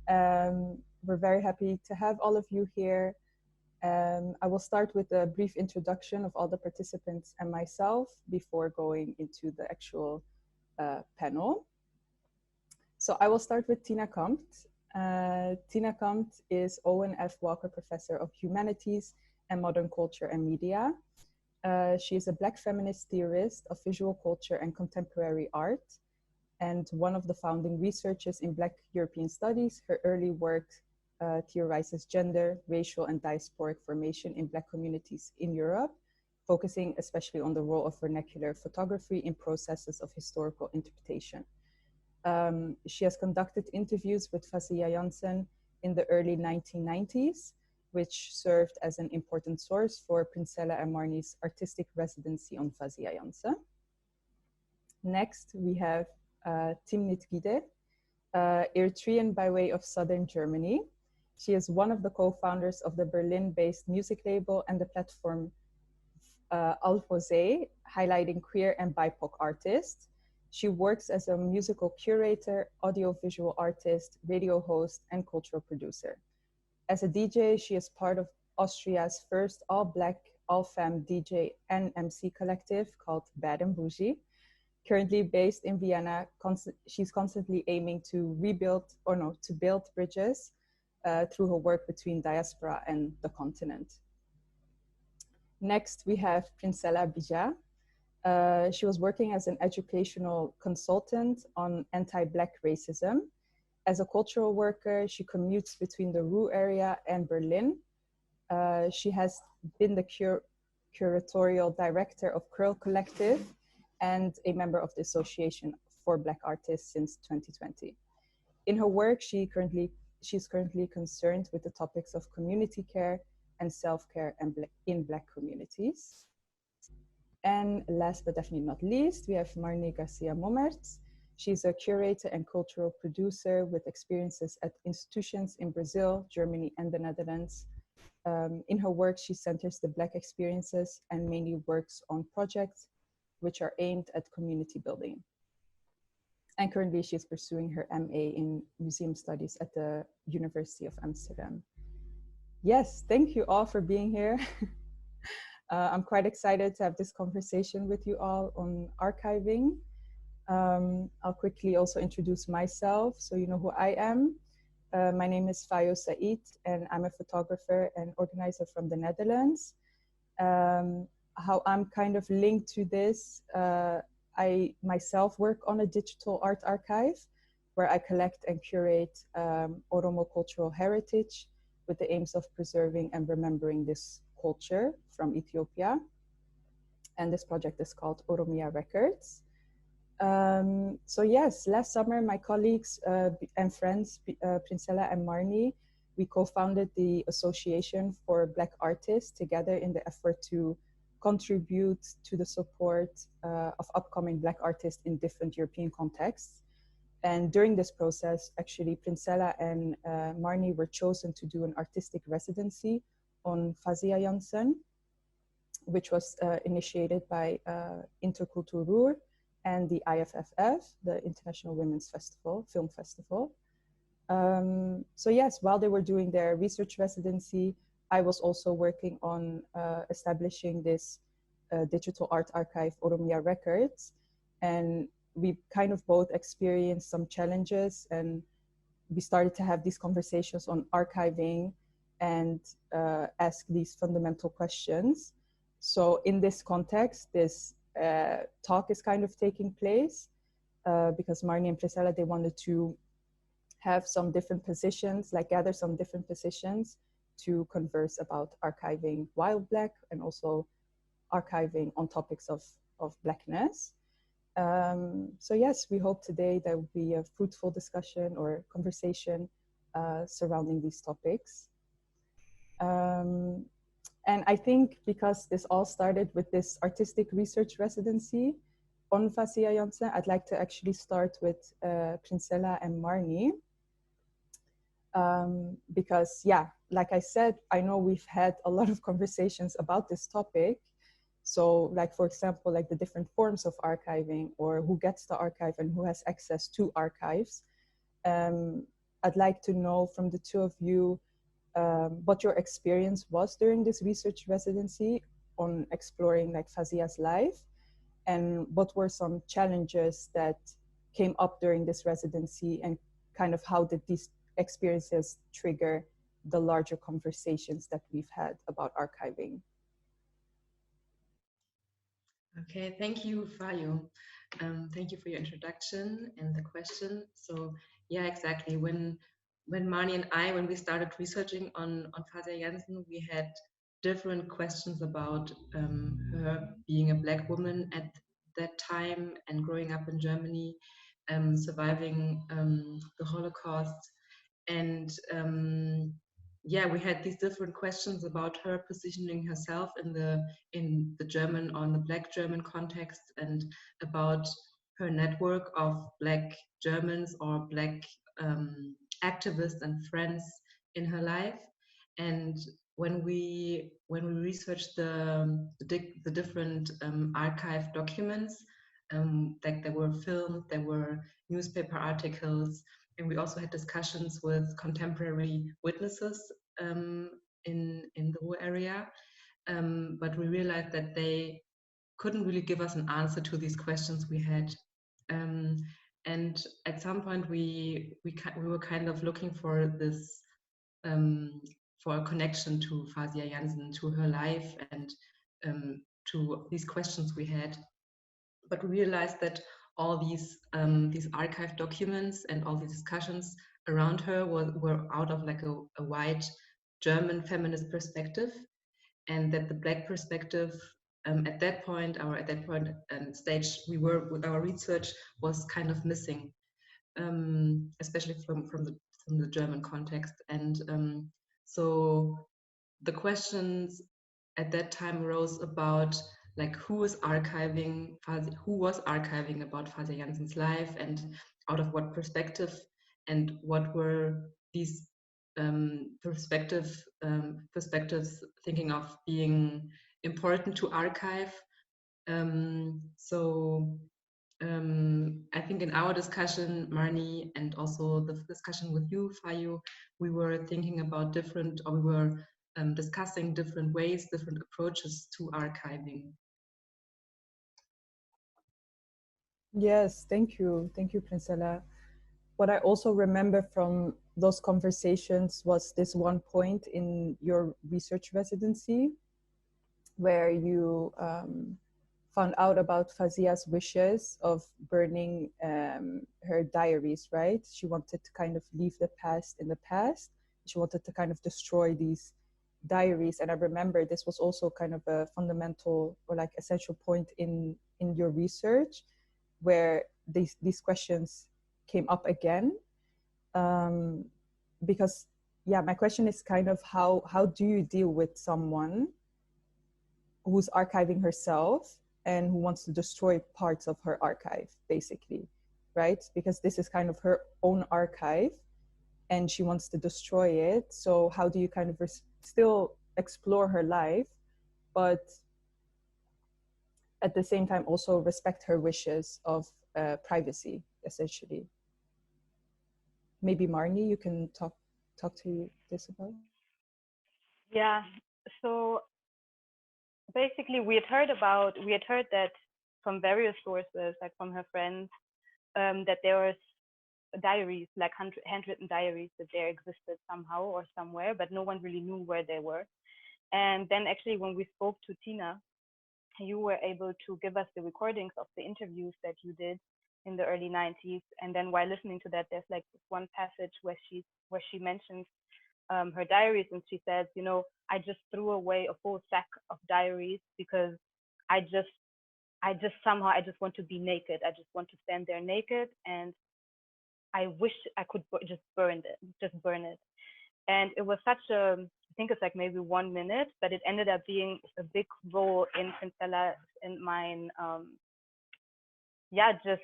We're very happy to have all of you here. I will start with a brief introduction of all the participants and myself before going into the actual panel. So I will start with Tina Kampt. Tina Kampt is Owen F. Walker Professor of Humanities and Modern Culture and Media. She is a Black feminist theorist of visual culture and contemporary art, and one of the founding researchers in Black European studies. Her early work theorizes gender, racial, and diasporic formation in Black communities in Europe, focusing especially on the role of vernacular photography in processes of historical interpretation. She has conducted interviews with Fasia Jansen in the early 1990s, which served as an important source for Princella and Marnie's artistic residency on Fasia Jansen. Next, we have Timnit Gide, Eritrean by way of southern Germany. She is one of the co-founders of the Berlin-based music label and the platform Alfose, highlighting queer and BIPOC artists. She works as a musical curator, audiovisual artist, radio host, and cultural producer. As a DJ, she is part of Austria's first all-Black, all-femme DJ and MC collective called Bad and Bougie. Currently based in Vienna, she's constantly aiming to build bridges through her work between diaspora and the continent. Next, we have Princella Bija. She was working as an educational consultant on anti-Black racism. As a cultural worker, she commutes between the Ruhr area and Berlin. She has been the curatorial director of Curl Collective and a member of the Association for Black Artists since 2020. In her work, she's currently concerned with the topics of community care and self-care in Black communities. And last but definitely not least, we have Marnie Garcia Mommerts. She's a curator and cultural producer with experiences at institutions in Brazil, Germany, and the Netherlands. In her work, she centers the Black experiences and mainly works on projects which are aimed at community building. And currently she's pursuing her MA in Museum Studies at the University of Amsterdam. Yes, thank you all for being here. I'm quite excited to have this conversation with you all on archiving. I'll quickly also introduce myself so you know who I am. My name is Fayo Said, and I'm a photographer and organizer from the Netherlands. How I'm kind of linked to this, I myself work on a digital art archive where I collect and curate Oromo cultural heritage with the aims of preserving and remembering this culture from Ethiopia. And this project is called Oromia Records. So yes, last summer, my colleagues and friends, Princella and Marnie, we co-founded the Association for Black Artists together in the effort to contribute to the support of upcoming Black artists in different European contexts. And during this process, actually, Princella and Marnie were chosen to do an artistic residency on Fasia Jansen, which was initiated by Interkultur Ruhr and the IFFF, the International Women's Festival, Film Festival. So yes, while they were doing their research residency, I was also working on establishing this digital art archive, Oromia Records. And we kind of both experienced some challenges, and we started to have these conversations on archiving and ask these fundamental questions. So in this context, this talk is kind of taking place because Marnie and Priscilla, they wanted to have some different positions, like gather some different positions to converse about archiving while Black and also archiving on topics of Blackness. So yes, we hope today there will be a fruitful discussion or conversation surrounding these topics. And I think because this all started with this artistic research residency on Fasia Jansen, I'd like to actually start with Princella and Marnie. Because yeah, like I said, I know we've had a lot of conversations about this topic. So like, for example, like the different forms of archiving or who gets to archive and who has access to archives. I'd like to know from the two of you what your experience was during this research residency on exploring like Fasia's life, and what were some challenges that came up during this residency, and kind of how did these experiences trigger the larger conversations that we've had about archiving. Okay, thank you, Fayo. Thank you for your introduction and the question. So yeah, exactly. When Marnie and I, when we started researching on Fasia Jansen, we had different questions about her being a Black woman at that time and growing up in Germany, surviving the Holocaust. And yeah, we had these different questions about her positioning herself in the German or in the Black German context, and about her network of Black Germans or Black activists and friends in her life. And when we researched the different archive documents, like there were films, there were newspaper articles, and we also had discussions with contemporary witnesses in the Ruhr area. But we realized that they couldn't really give us an answer to these questions we had. And at some point we were kind of looking for this, for a connection to Fasia Jansen, to her life, and to these questions we had. But we realized that all these archive documents and all these discussions around her were out of like a white German feminist perspective, and that the Black perspective at that point stage we were with our research was kind of missing, especially from the German context. And so the questions at that time arose about like who was archiving about Fasia Jansen's life, and out of what perspective, and what were these perspectives thinking of being important to archive. I think in our discussion, Marnie, and also the discussion with you, Fayo, we were thinking about we were discussing different ways, different approaches to archiving. Yes, thank you, Princella. What I also remember from those conversations was this one point in your research residency where you found out about Fasia's wishes of burning her diaries, right? She wanted to kind of leave the past in the past. She wanted to kind of destroy these diaries. And I remember this was also kind of a fundamental or like essential point in your research, where these questions came up again. Because yeah, my question is kind of how do you deal with someone who's archiving herself and who wants to destroy parts of her archive, basically, right? Because this is kind of her own archive and she wants to destroy it. So how do you kind of still explore her life, but at the same time also respect her wishes of privacy, essentially? Maybe Marnie, you can talk to this about. Yeah, so basically we had heard that from various sources, like from her friends, that there was diaries, like handwritten diaries, that there existed somehow or somewhere, but no one really knew where they were. And then actually when we spoke to Tina, you were able to give us the recordings of the interviews that you did in the early 90s. And then while listening to that, there's like one passage where she mentions her diaries, and she says, you know, I just threw away a full sack of diaries because I just somehow, I just want to be naked. I just want to stand there naked, and I wish I could just burn it. And it was such a, I think it's like maybe 1 minute, but it ended up being a big role in Princella and mine. Just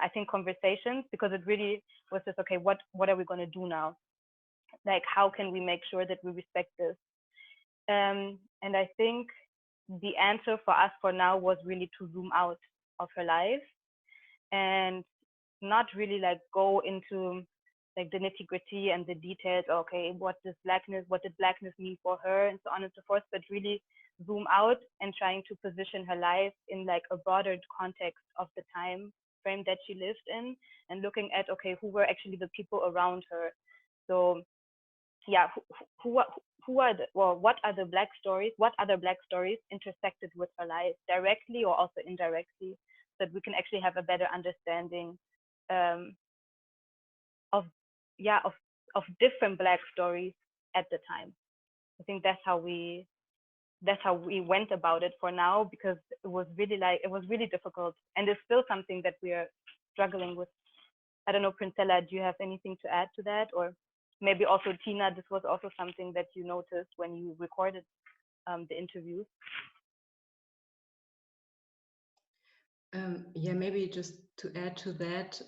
I think conversations, because it really was just, okay, what are we going to do now? Like, how can we make sure that we respect this? And I think the answer for us for now was really to zoom out of her life and not really like go into like the nitty gritty and the details. Okay, what did blackness mean for her, and so on and so forth, but really zoom out and trying to position her life in like a broader context of the time frame that she lived in, and looking at, okay, who were actually the people around her. So yeah, what are the black stories, what other black stories intersected with her life directly or also indirectly, so that we can actually have a better understanding of different black stories at the time. I think that's how we went about it for now, because it was really difficult, and it's still something that we are struggling with. I don't know, Princella, do you have anything to add to that? Or maybe also Tina, this was also something that you noticed when you recorded the interviews. Maybe just to add to that,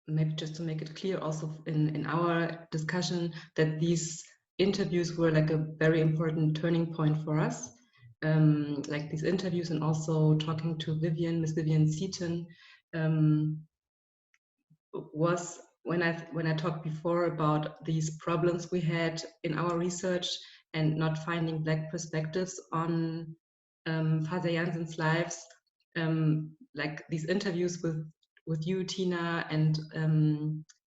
maybe just to make it clear also in our discussion, that these interviews were like a very important turning point for us. Like these interviews, and also talking to Miss Vivian Seaton, was when I talked before about these problems we had in our research and not finding Black perspectives on Fasia Jansen's lives. Like these interviews with you, Tina, and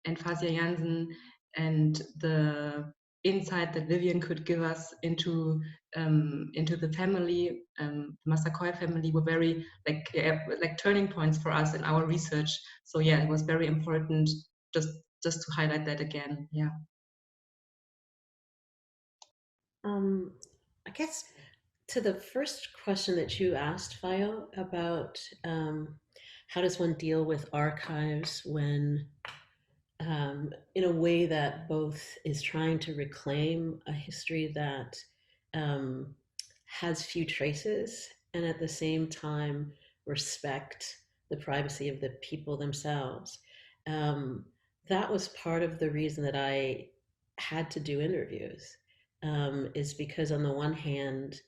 Fasia Jansen, and the insight that Vivian could give us into the family, the Massakoy family, were very like turning points for us in our research. So yeah, it was very important just to highlight that again. Yeah. I guess to the first question that you asked, Fayo, about how does one deal with archives when in a way that both is trying to reclaim a history that has few traces, and at the same time respect the privacy of the people themselves. That was part of the reason that I had to do interviews, is because on the one hand,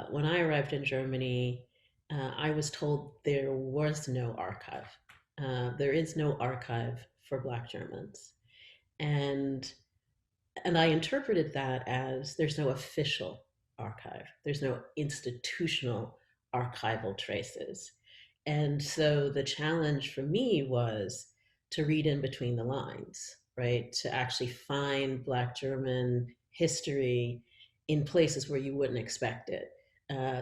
when I arrived in Germany, I was told there was no archive. There is no archive for Black Germans. And I interpreted that as there's no official archive, there's no institutional archival traces. And so the challenge for me was to read in between the lines, right? To actually find Black German history in places where you wouldn't expect it.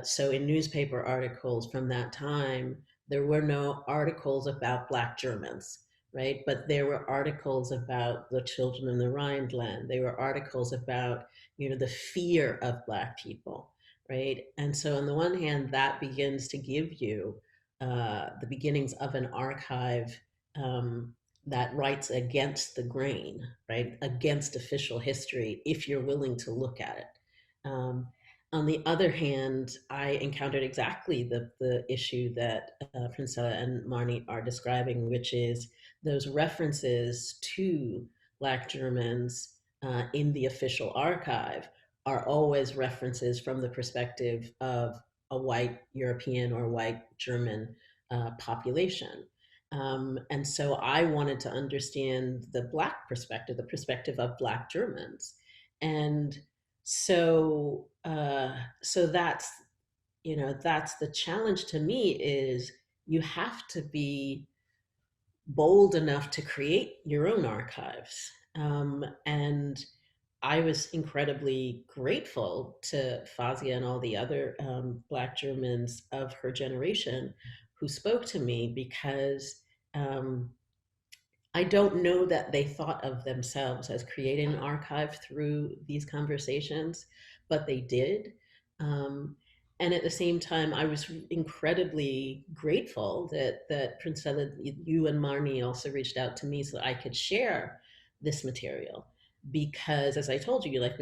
So in newspaper articles from that time, there were no articles about Black Germans, right? But there were articles about the children in the Rhineland. There were articles about, the fear of Black people, right? And so on the one hand, that begins to give you the beginnings of an archive that writes against the grain, right? Against official history, if you're willing to look at it. On the other hand, I encountered exactly the issue that Princella and Marnie are describing, which is those references to Black Germans in the official archive are always references from the perspective of a white European or white German population. And so I wanted to understand the Black perspective, the perspective of Black Germans. And so that's, that's the challenge to me, is you have to be bold enough to create your own archives. And I was incredibly grateful to Fasia and all the other Black Germans of her generation who spoke to me, because um, I don't know that they thought of themselves as creating an archive through these conversations, but they did. Um, and at the same time, I was incredibly grateful that Princella, you and Marnie also reached out to me so that I could share this material. Because, as I told you, I've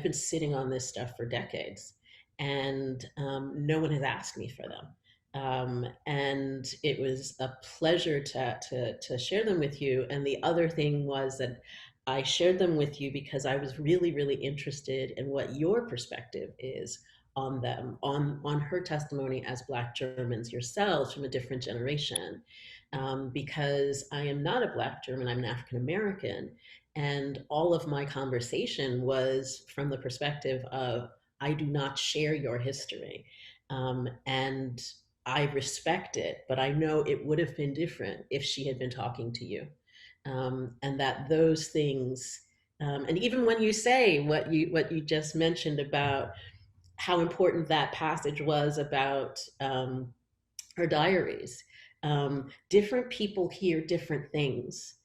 been sitting on this stuff for decades, and no one has asked me for them. And it was a pleasure to share them with you. And the other thing was that I shared them with you because I was really, really interested in what your perspective is on them, on her testimony as Black Germans yourselves from a different generation. Because I am not a Black German, I'm an African American. And all of my conversation was from the perspective of, I do not share your history. And I respect it, but I know it would have been different if she had been talking to you. And that those things, and even when you say what you just mentioned about how important that passage was about her diaries, different people hear different things,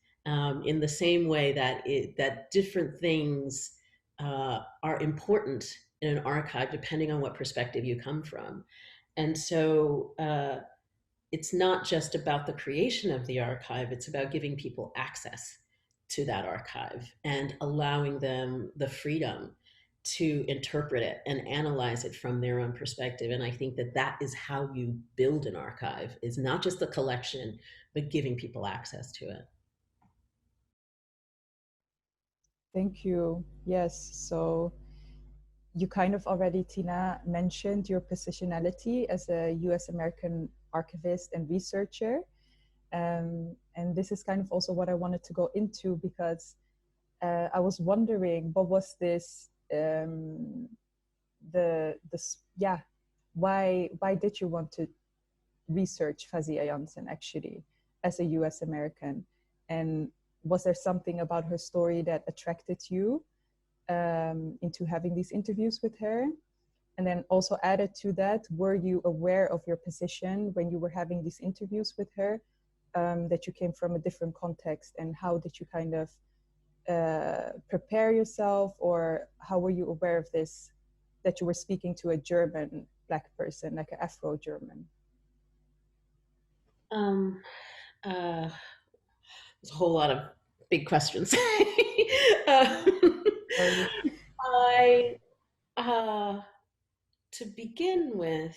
in the same way that different things are important in an archive depending on what perspective you come from. And so it's not just about the creation of the archive, it's about giving people access to that archive and allowing them the freedom to interpret it and analyze it from their own perspective. And I think that that is how you build an archive, is not just the collection, but giving people access to it. Thank you. Yes, so you kind of already, Tina, mentioned your positionality as a US American archivist and researcher. And this is kind of also what I wanted to go into, because I was wondering, what was this, why did you want to research Fasia Jansen actually as a US American? And was there something about her story that attracted you into having these interviews with her? And then also added to that, were you aware of your position when you were having these interviews with her, that you came from a different context, and how did you kind of prepare yourself, or how were you aware of this, that you were speaking to a German Black person, like an Afro-German? There's a whole lot of big questions. To begin with,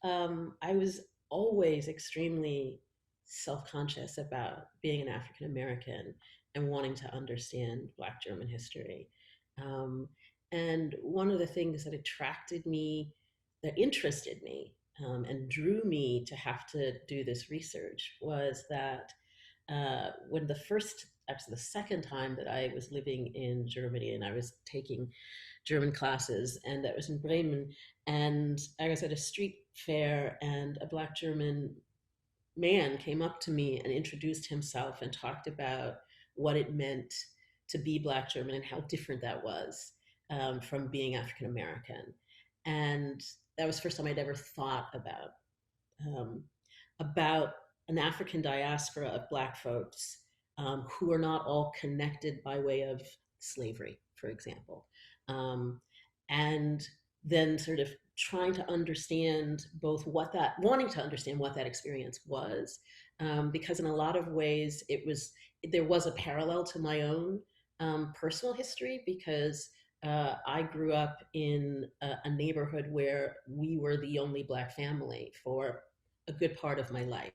I was always extremely self-conscious about being an African American and wanting to understand Black German history. And one of the things that attracted me, that interested me, and drew me to have to do this research was that when actually the second time that I was living in Germany and I was taking German classes, and that was in Bremen, and I was at a street fair, and a Black German man came up to me and introduced himself and talked about what it meant to be Black German and how different that was from being African American. And that was the first time I'd ever thought about an African diaspora of Black folks who are not all connected by way of slavery, for example. And then sort of trying to understand wanting to understand what that experience was, because in a lot of ways there was a parallel to my own personal history, because I grew up in a neighborhood where we were the only Black family for a good part of my life.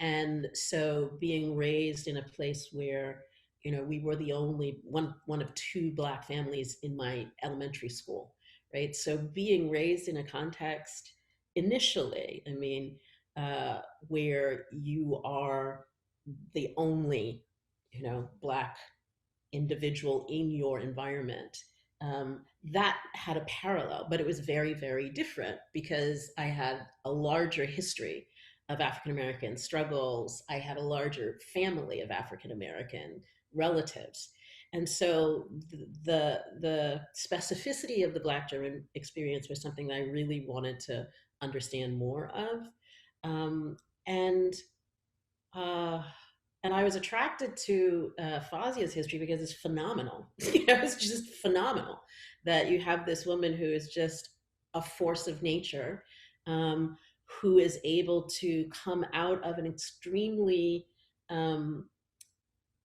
And so being raised in a place where, we were the only one of two Black families in my elementary school, right? So being raised in a context initially, where you are the only, Black individual in your environment, that had a parallel, but it was very, very different because I had a larger history of African-American struggles, I had a larger family of African-American relatives. And so the specificity of the Black German experience was something that I really wanted to understand more of. Um, and uh, and I was attracted to Fasia's history because it's phenomenal. It's just phenomenal that you have this woman who is just a force of nature, who is able to come out of an extremely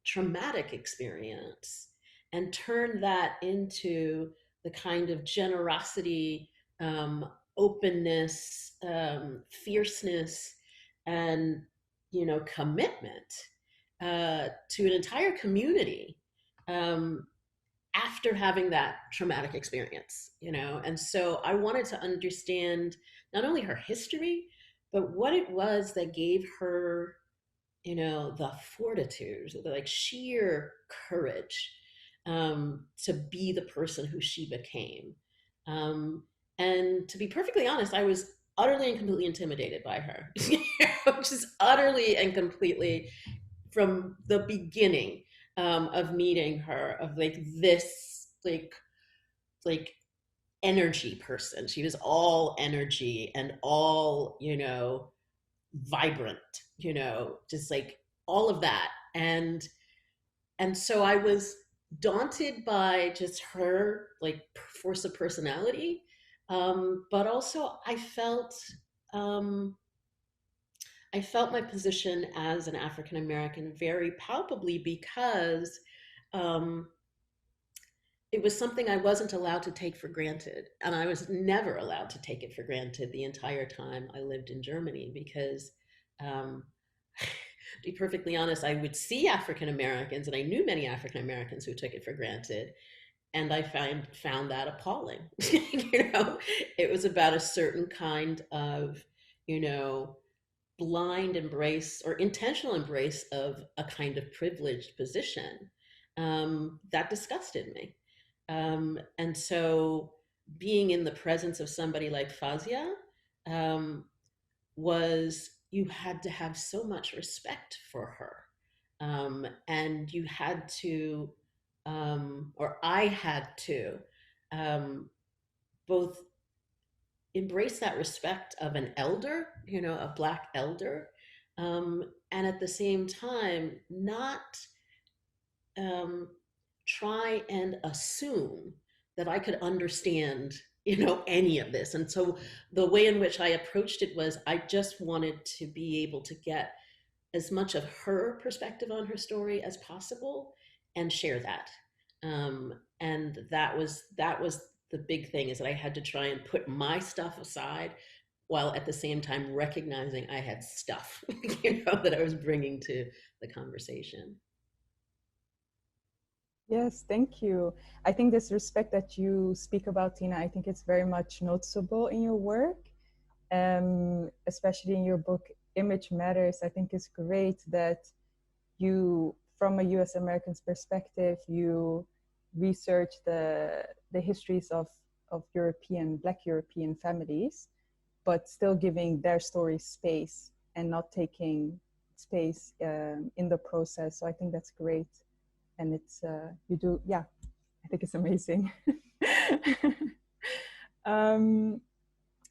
traumatic experience and turn that into the kind of generosity, openness, fierceness, and commitment to an entire community after having that traumatic experience. And so I wanted to understand not only her history, but what it was that gave her the fortitude, the like sheer courage to be the person who she became. And to be perfectly honest, I was utterly and completely intimidated by her, just utterly and completely from the beginning of meeting her, of like this like energy person. She was all energy and all vibrant, just like all of that. And so I was daunted by just her like force of personality, but also I felt my position as an African American very palpably because it was something I wasn't allowed to take for granted. And I was never allowed to take it for granted the entire time I lived in Germany because, to be perfectly honest, I would see African Americans, and I knew many African Americans who took it for granted. And I found that appalling. It was about a certain kind of, blind embrace or intentional embrace of a kind of privileged position that disgusted me. And so being in the presence of somebody like Fasia was, you had to have so much respect for her. And you had to, or I had to, both embrace that respect of an elder, a Black elder, and at the same time, not try and assume that I could understand, any of this. And so the way in which I approached it was I just wanted to be able to get as much of her perspective on her story as possible and share that. And that was the big thing, is that I had to try and put my stuff aside while at the same time recognizing I had stuff, that I was bringing to the conversation. Yes, thank you. I think this respect that you speak about, Tina, I think it's very much noticeable in your work, especially in your book, Image Matters. I think it's great that you, from a US American's perspective, you research the histories of Black European families, but still giving their stories space and not taking space in the process. So I think that's great. And it's, you do, yeah, I think it's amazing.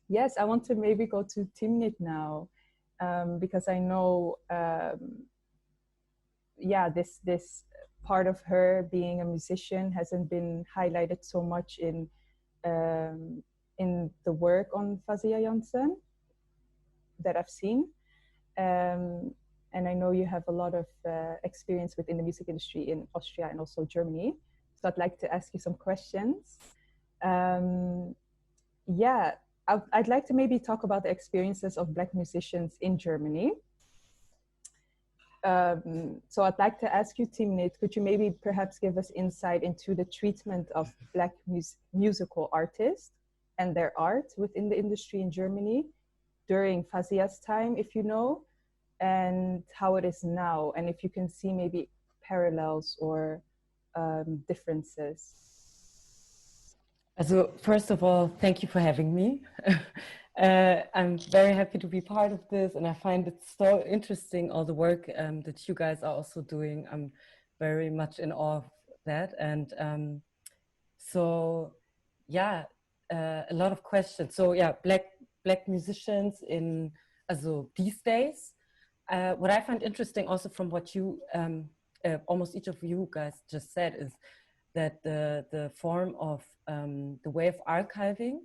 Yes, I want to maybe go to Timnit now, because I know, yeah, this part of her being a musician hasn't been highlighted so much in the work on Fasia Jansen that I've seen. And I know you have a lot of experience within the music industry in Austria and also Germany. So I'd like to ask you some questions. Yeah, I'd like to maybe talk about the experiences of Black musicians in Germany. So I'd like to ask you, Timnit, could you maybe perhaps give us insight into the treatment of Black musical artists and their art within the industry in Germany during Fasia's time, if you know, and how it is now, and if you can see maybe parallels or differences. Also, first of all, thank you for having me. I'm very happy to be part of this, and I find it so interesting, all the work that you guys are also doing. I'm very much in awe of that. And so, yeah, a lot of questions. So yeah, black musicians in also these days. What I find interesting also from what you, almost each of you guys just said, is that the form of the way of archiving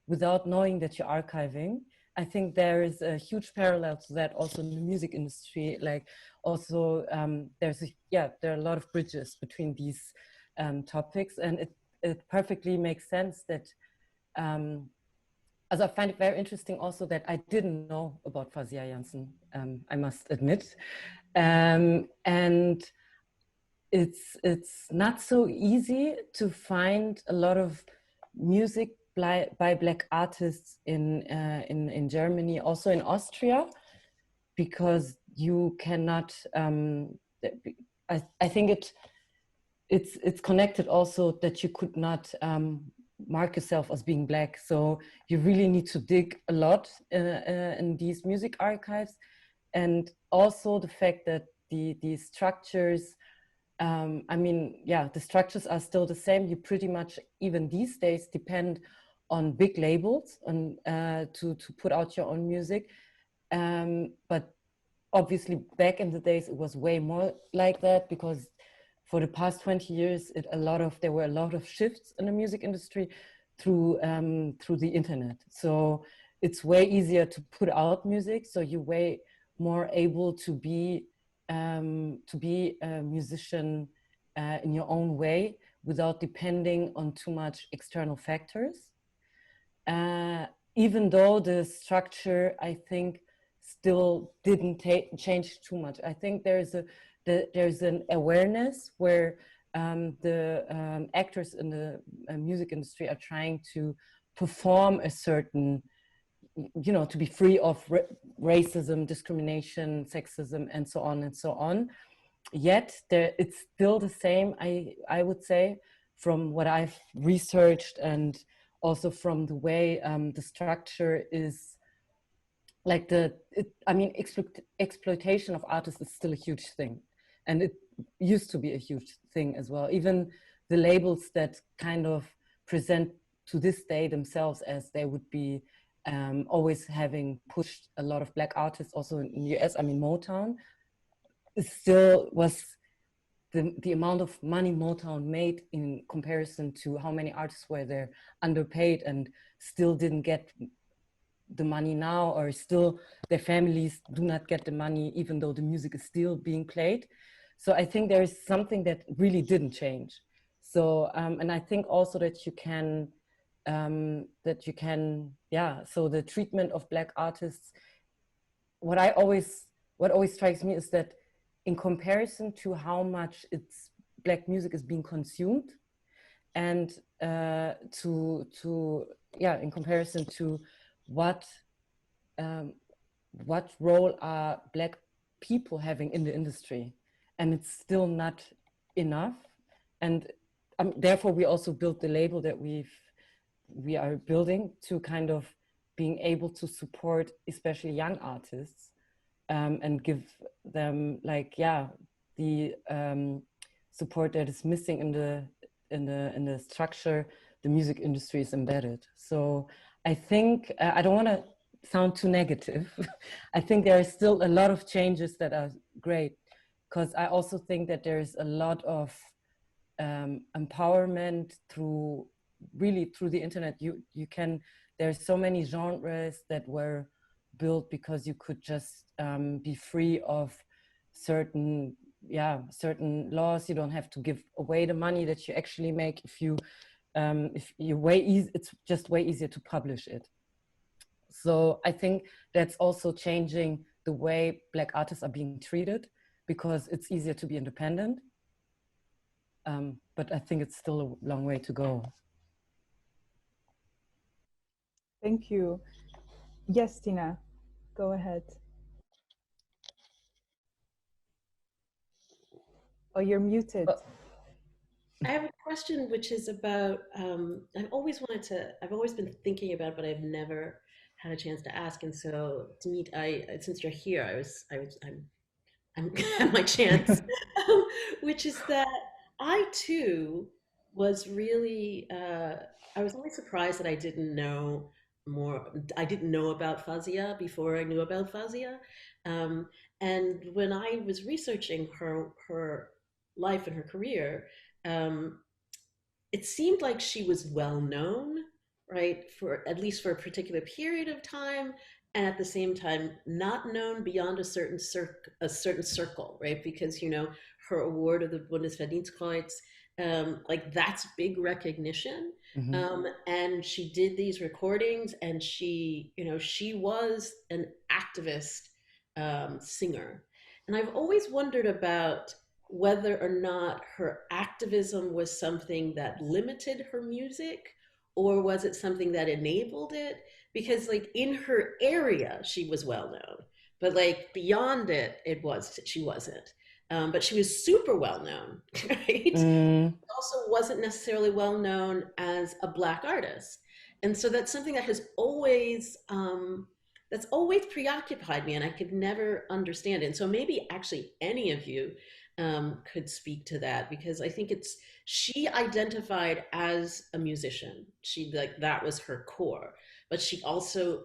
without knowing that you're archiving, I think there is a huge parallel to that also in the music industry. Like also there are a lot of bridges between these topics, and it perfectly makes sense that as I find it very interesting also that I didn't know about Fasia Jansen, I must admit. And it's not so easy to find a lot of music by Black artists in Germany, also in Austria, because you cannot. I think it's connected also that you could not mark yourself as being Black, so you really need to dig a lot in these music archives, and also the fact that the structures. I mean, yeah, the structures are still the same. You pretty much, even these days, depend on big labels and to put out your own music. But obviously, back in the days, it was way more like that, because for the past 20 years, there were a lot of shifts in the music industry through the internet. So it's way easier to put out music. So you're way more able to be a musician in your own way without depending on too much external factors. Even though the structure, I think, still didn't change too much. I think there's an awareness where the actors in the music industry are trying to perform a certain, to be free of racism, discrimination, sexism, and so on and so on. Yet it's still the same, I would say, from what I've researched, and also from the way the structure is, like exploitation of artists is still a huge thing. And it used to be a huge thing as well. Even the labels that kind of present to this day themselves as they would be always having pushed a lot of Black artists also in the US. I mean, Motown still was the amount of money Motown made in comparison to how many artists were there underpaid and still didn't get the money now, or still their families do not get the money even though the music is still being played. So I think there is something that really didn't change. So and I think also that you can so the treatment of Black artists, what always strikes me is that in comparison to how much Black music is being consumed, and in comparison to what role are Black people having in the industry, and it's still not enough. And therefore we also built the label that we are building to kind of being able to support especially young artists and give them the support that is missing in the structure the music industry is embedded. So I think I don't want to sound too negative. I think there is still a lot of changes that are great, because I also think that there is a lot of empowerment through the internet. There's so many genres that were built because you could just be free of certain laws. You don't have to give away the money that you actually make it's just way easier to publish it. So I think that's also changing the way Black artists are being treated, because it's easier to be independent. But I think it's still a long way to go. Thank you. Yes, Tina, go ahead. Oh, you're muted. I have a question, which is about, I've always been thinking about, but I've never had a chance to ask. And so, Demet, since you're here, I'm at my chance, which is that I too was really, I was always surprised that I didn't know more. I didn't know about Fasia before I knew about Fasia. Um, and when I was researching her life and her career, um, it seemed like she was well known, right, for at least for a particular period of time, and at the same time not known beyond a certain circle, right? Because her award of the Bundesverdienstkreuz, like that's big recognition. Mhm. And she did these recordings, and she was an activist singer, and I've always wondered about whether or not her activism was something that limited her music, or was it something that enabled it? Because like in her area she was well known, but like beyond it, she wasn't. But she was super well known, right? Also wasn't necessarily well known as a Black artist. And so that's something that has always preoccupied me, and I could never understand it. And so maybe actually any of you could speak to that, because I think she identified as a musician. She, like, that was her core, but she also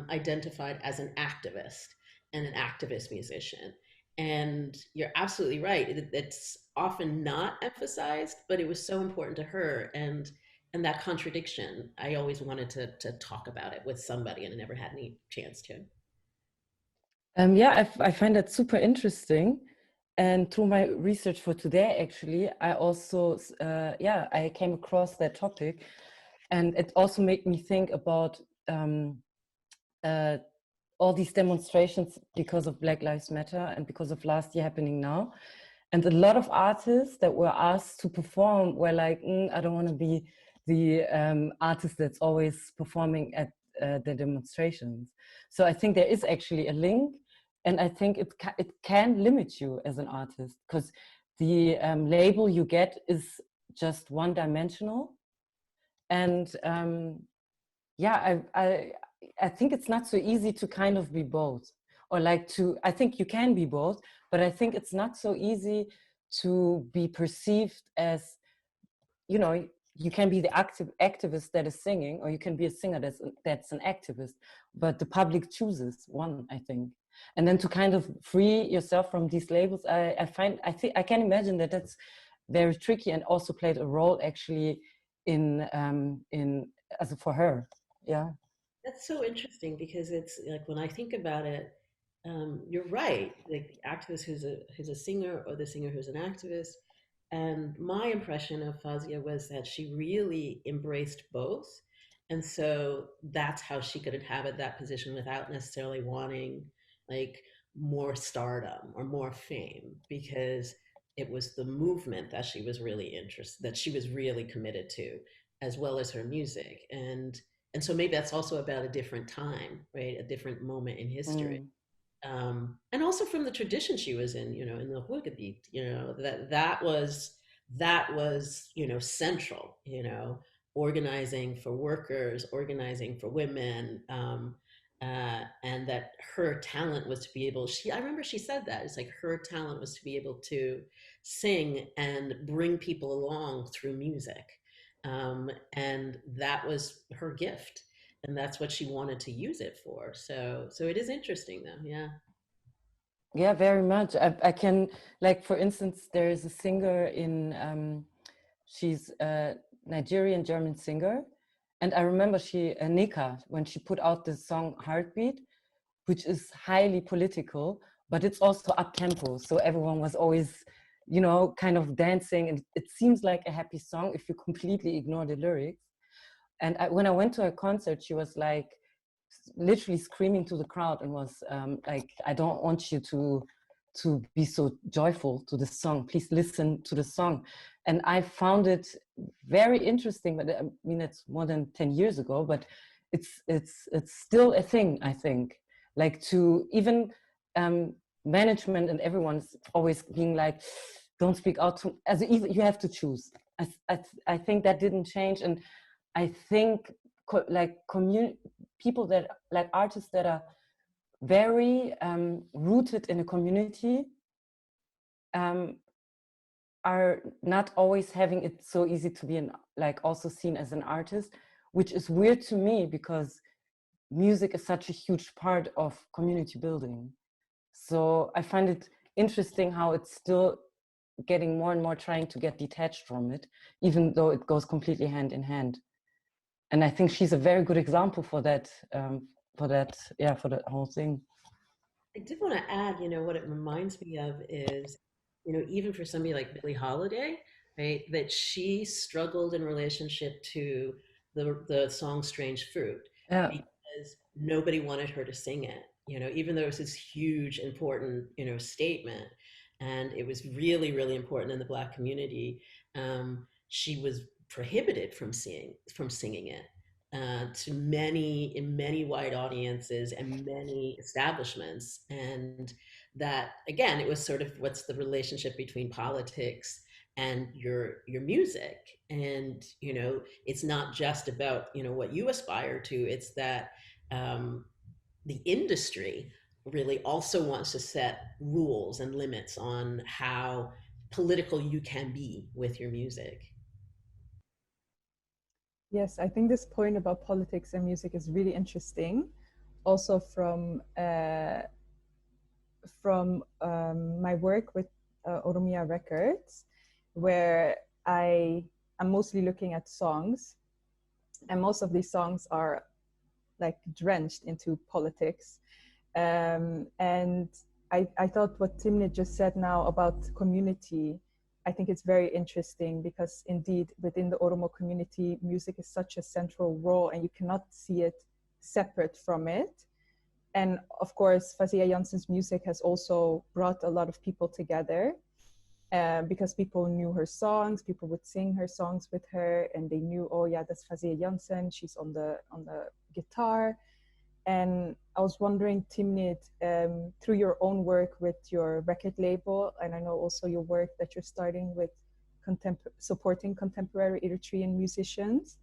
identified as an activist and an activist musician. And you're absolutely right. It's often not emphasized, but it was so important to her. And that contradiction, I always wanted to talk about it with somebody, and I never had any chance to. Yeah, I find that super interesting. And through my research for today, actually, I also, I came across that topic. And it also made me think about all these demonstrations because of Black Lives Matter and because of last year happening now. And a lot of artists that were asked to perform were like, I don't want to be the artist that's always performing at the demonstrations. So I think there is actually a link, and I think it can limit you as an artist, because the label you get is just one-dimensional. And I think it's not so easy to kind of be both, or I think you can be both, but I think it's not so easy to be perceived as, you can be the activist that is singing, or you can be a singer that's an activist, but the public chooses one, I think. And then to kind of free yourself from these labels, I can imagine that that's very tricky, and also played a role actually for her. Yeah. That's so interesting, because it's like, when I think about it, you're right. Like the activist who's a singer, or the singer who's an activist. And my impression of Fazia was that she really embraced both. And so that's how she could inhabit that position without necessarily wanting like more stardom or more fame, because it was the movement that she was really committed to, as well as her music. And so maybe that's also about a different time, right? A different moment in history. And also from the tradition she was in, in the Ruhrgebiet, that was central, organizing for workers, organizing for women, and that her talent was to be able. I remember she said that it's like her talent was to be able to sing and bring people along through music, and that was her gift. And that's what she wanted to use it for. So it is interesting, though. Yeah. Yeah, very much. I can, like, for instance, there is a singer she's a Nigerian German singer. And I remember Nika, when she put out the song Heartbeat, which is highly political, but it's also up-tempo. So everyone was always, kind of dancing. And it seems like a happy song if you completely ignore the lyrics. And when I went to her concert, she was like literally screaming to the crowd, and was like, I don't want you to be so joyful to the song. Please listen to the song. And I found it very interesting. But I mean, it's more than 10 years ago, but it's still a thing, I think. Like, to even management and everyone's always being like, don't speak out to, as you have to choose. I think that didn't change. And I think people that, like artists that are very rooted in a community, are not always having it so easy to be also seen as an artist, which is weird to me because music is such a huge part of community building. So I find it interesting how it's still getting more and more trying to get detached from it, even though it goes completely hand in hand. And I think she's a very good example for that whole thing. I did want to add, what it reminds me of is, even for somebody like Billie Holiday, right, that she struggled in relationship to the song Strange Fruit, because nobody wanted her to sing it, even though it was this huge, important, statement, and it was really, really important in the Black community. She was prohibited from singing it. In many wide audiences and many establishments. And that, again, it was sort of what's the relationship between politics and your music. And, it's not just about, what you aspire to, it's that the industry really also wants to set rules and limits on how political you can be with your music. Yes, I think this point about politics and music is really interesting. Also from my work with Oromia Records, where I am mostly looking at songs, and most of these songs are like drenched into politics. And I thought what Timnit just said now about community, I think it's very interesting because indeed within the Oromo community, music is such a central role and you cannot see it separate from it. And of course, Fasia Jansen's music has also brought a lot of people together because people knew her songs, people would sing her songs with her and they knew, oh yeah, that's Fasia Jansen, she's on the guitar. And I was wondering, Timnit, through your own work with your record label, and I know also your work that you're starting with supporting contemporary Eritrean musicians,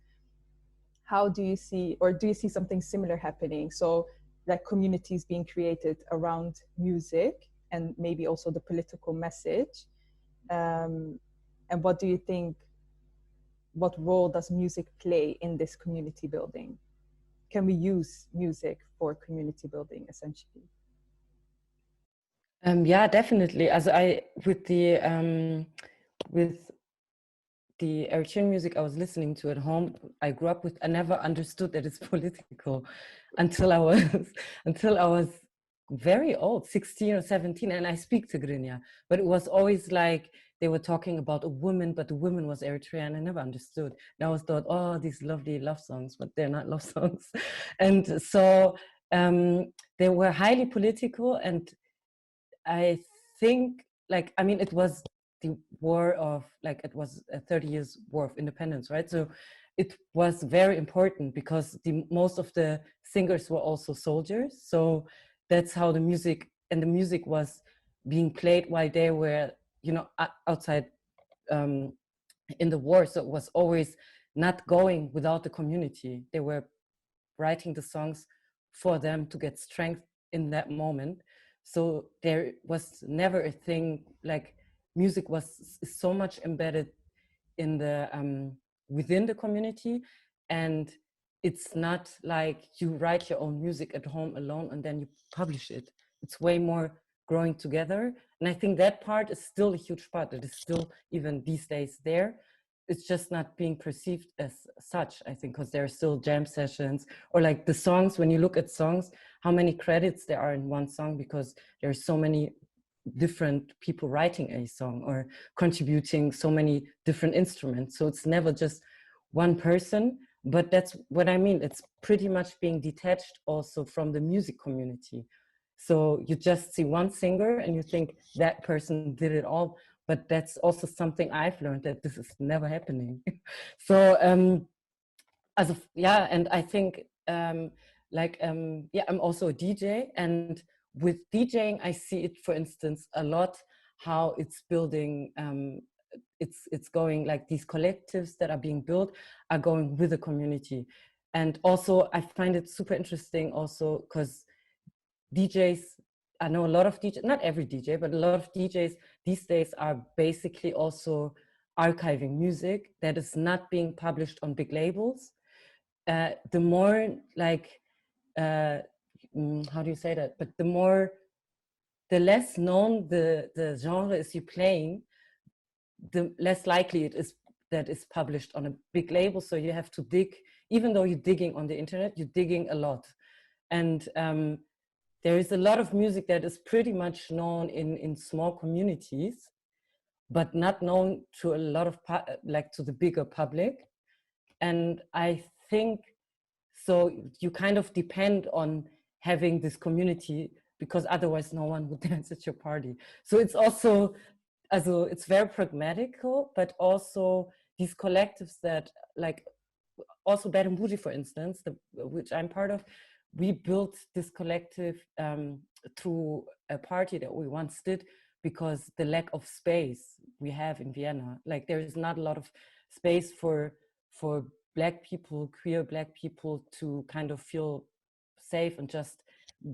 how do you see, or do you see something similar happening? So like communities being created around music and maybe also the political message. And what do you think, what role does music play in this community building? Can we use music for community building, essentially? Yeah, definitely. As with the Eritrean music I was listening to at home, I grew up with. I never understood that it's political until I was very old, 16 or 17, and I speak Tigrinya. But it was always like they were talking about a woman, but the woman was Eritrean. I never understood. And I always thought, oh, these lovely love songs, but they're not love songs. And so they were highly political. And I think, it was the war of, it was a 30 years war of independence, right? So it was very important because most of the singers were also soldiers. So that's how the music was being played while they were, outside in the war. So it was always not going without the community. They were writing the songs for them to get strength in that moment. So there was never a thing like music was so much embedded in the within the community, and it's not like you write your own music at home alone and then you publish it. It's way more growing together, and I think that part is still a huge part. It is still even these days there. It's just not being perceived as such, I think, because there are still jam sessions or like the songs. When you look at songs, how many credits there are in one song, because there are so many different people writing a song or contributing so many different instruments. So it's never just one person, but that's what I mean. It's pretty much being detached also from the music community. So you just see one singer and you think that person did it all, but that's also something I've learned, that this is never happening. So and I think I'm also a DJ, and with DJing, I see it, for instance, a lot how it's building, it's going like these collectives that are being built are going with the community. And also I find it super interesting also because DJs, I know a lot of DJs, not every DJ, but a lot of DJs these days are basically also archiving music that is not being published on big labels. The more like, how do you say that? But the less known the genre is you're playing, the less likely it is that it's published on a big label. So you have to dig, even though you're digging on the internet, you're digging a lot. And there is a lot of music that is pretty much known in small communities, but not known to a lot of, like to the bigger public. And I think, so you kind of depend on having this community because otherwise no one would dance at your party. So it's also, it's very pragmatical, but also these collectives that like, also Bad and Bougie, for instance, which I'm part of, we built this collective through a party that we once did because the lack of space we have in Vienna. Like there is not a lot of space for Black people, queer Black people to kind of feel safe and just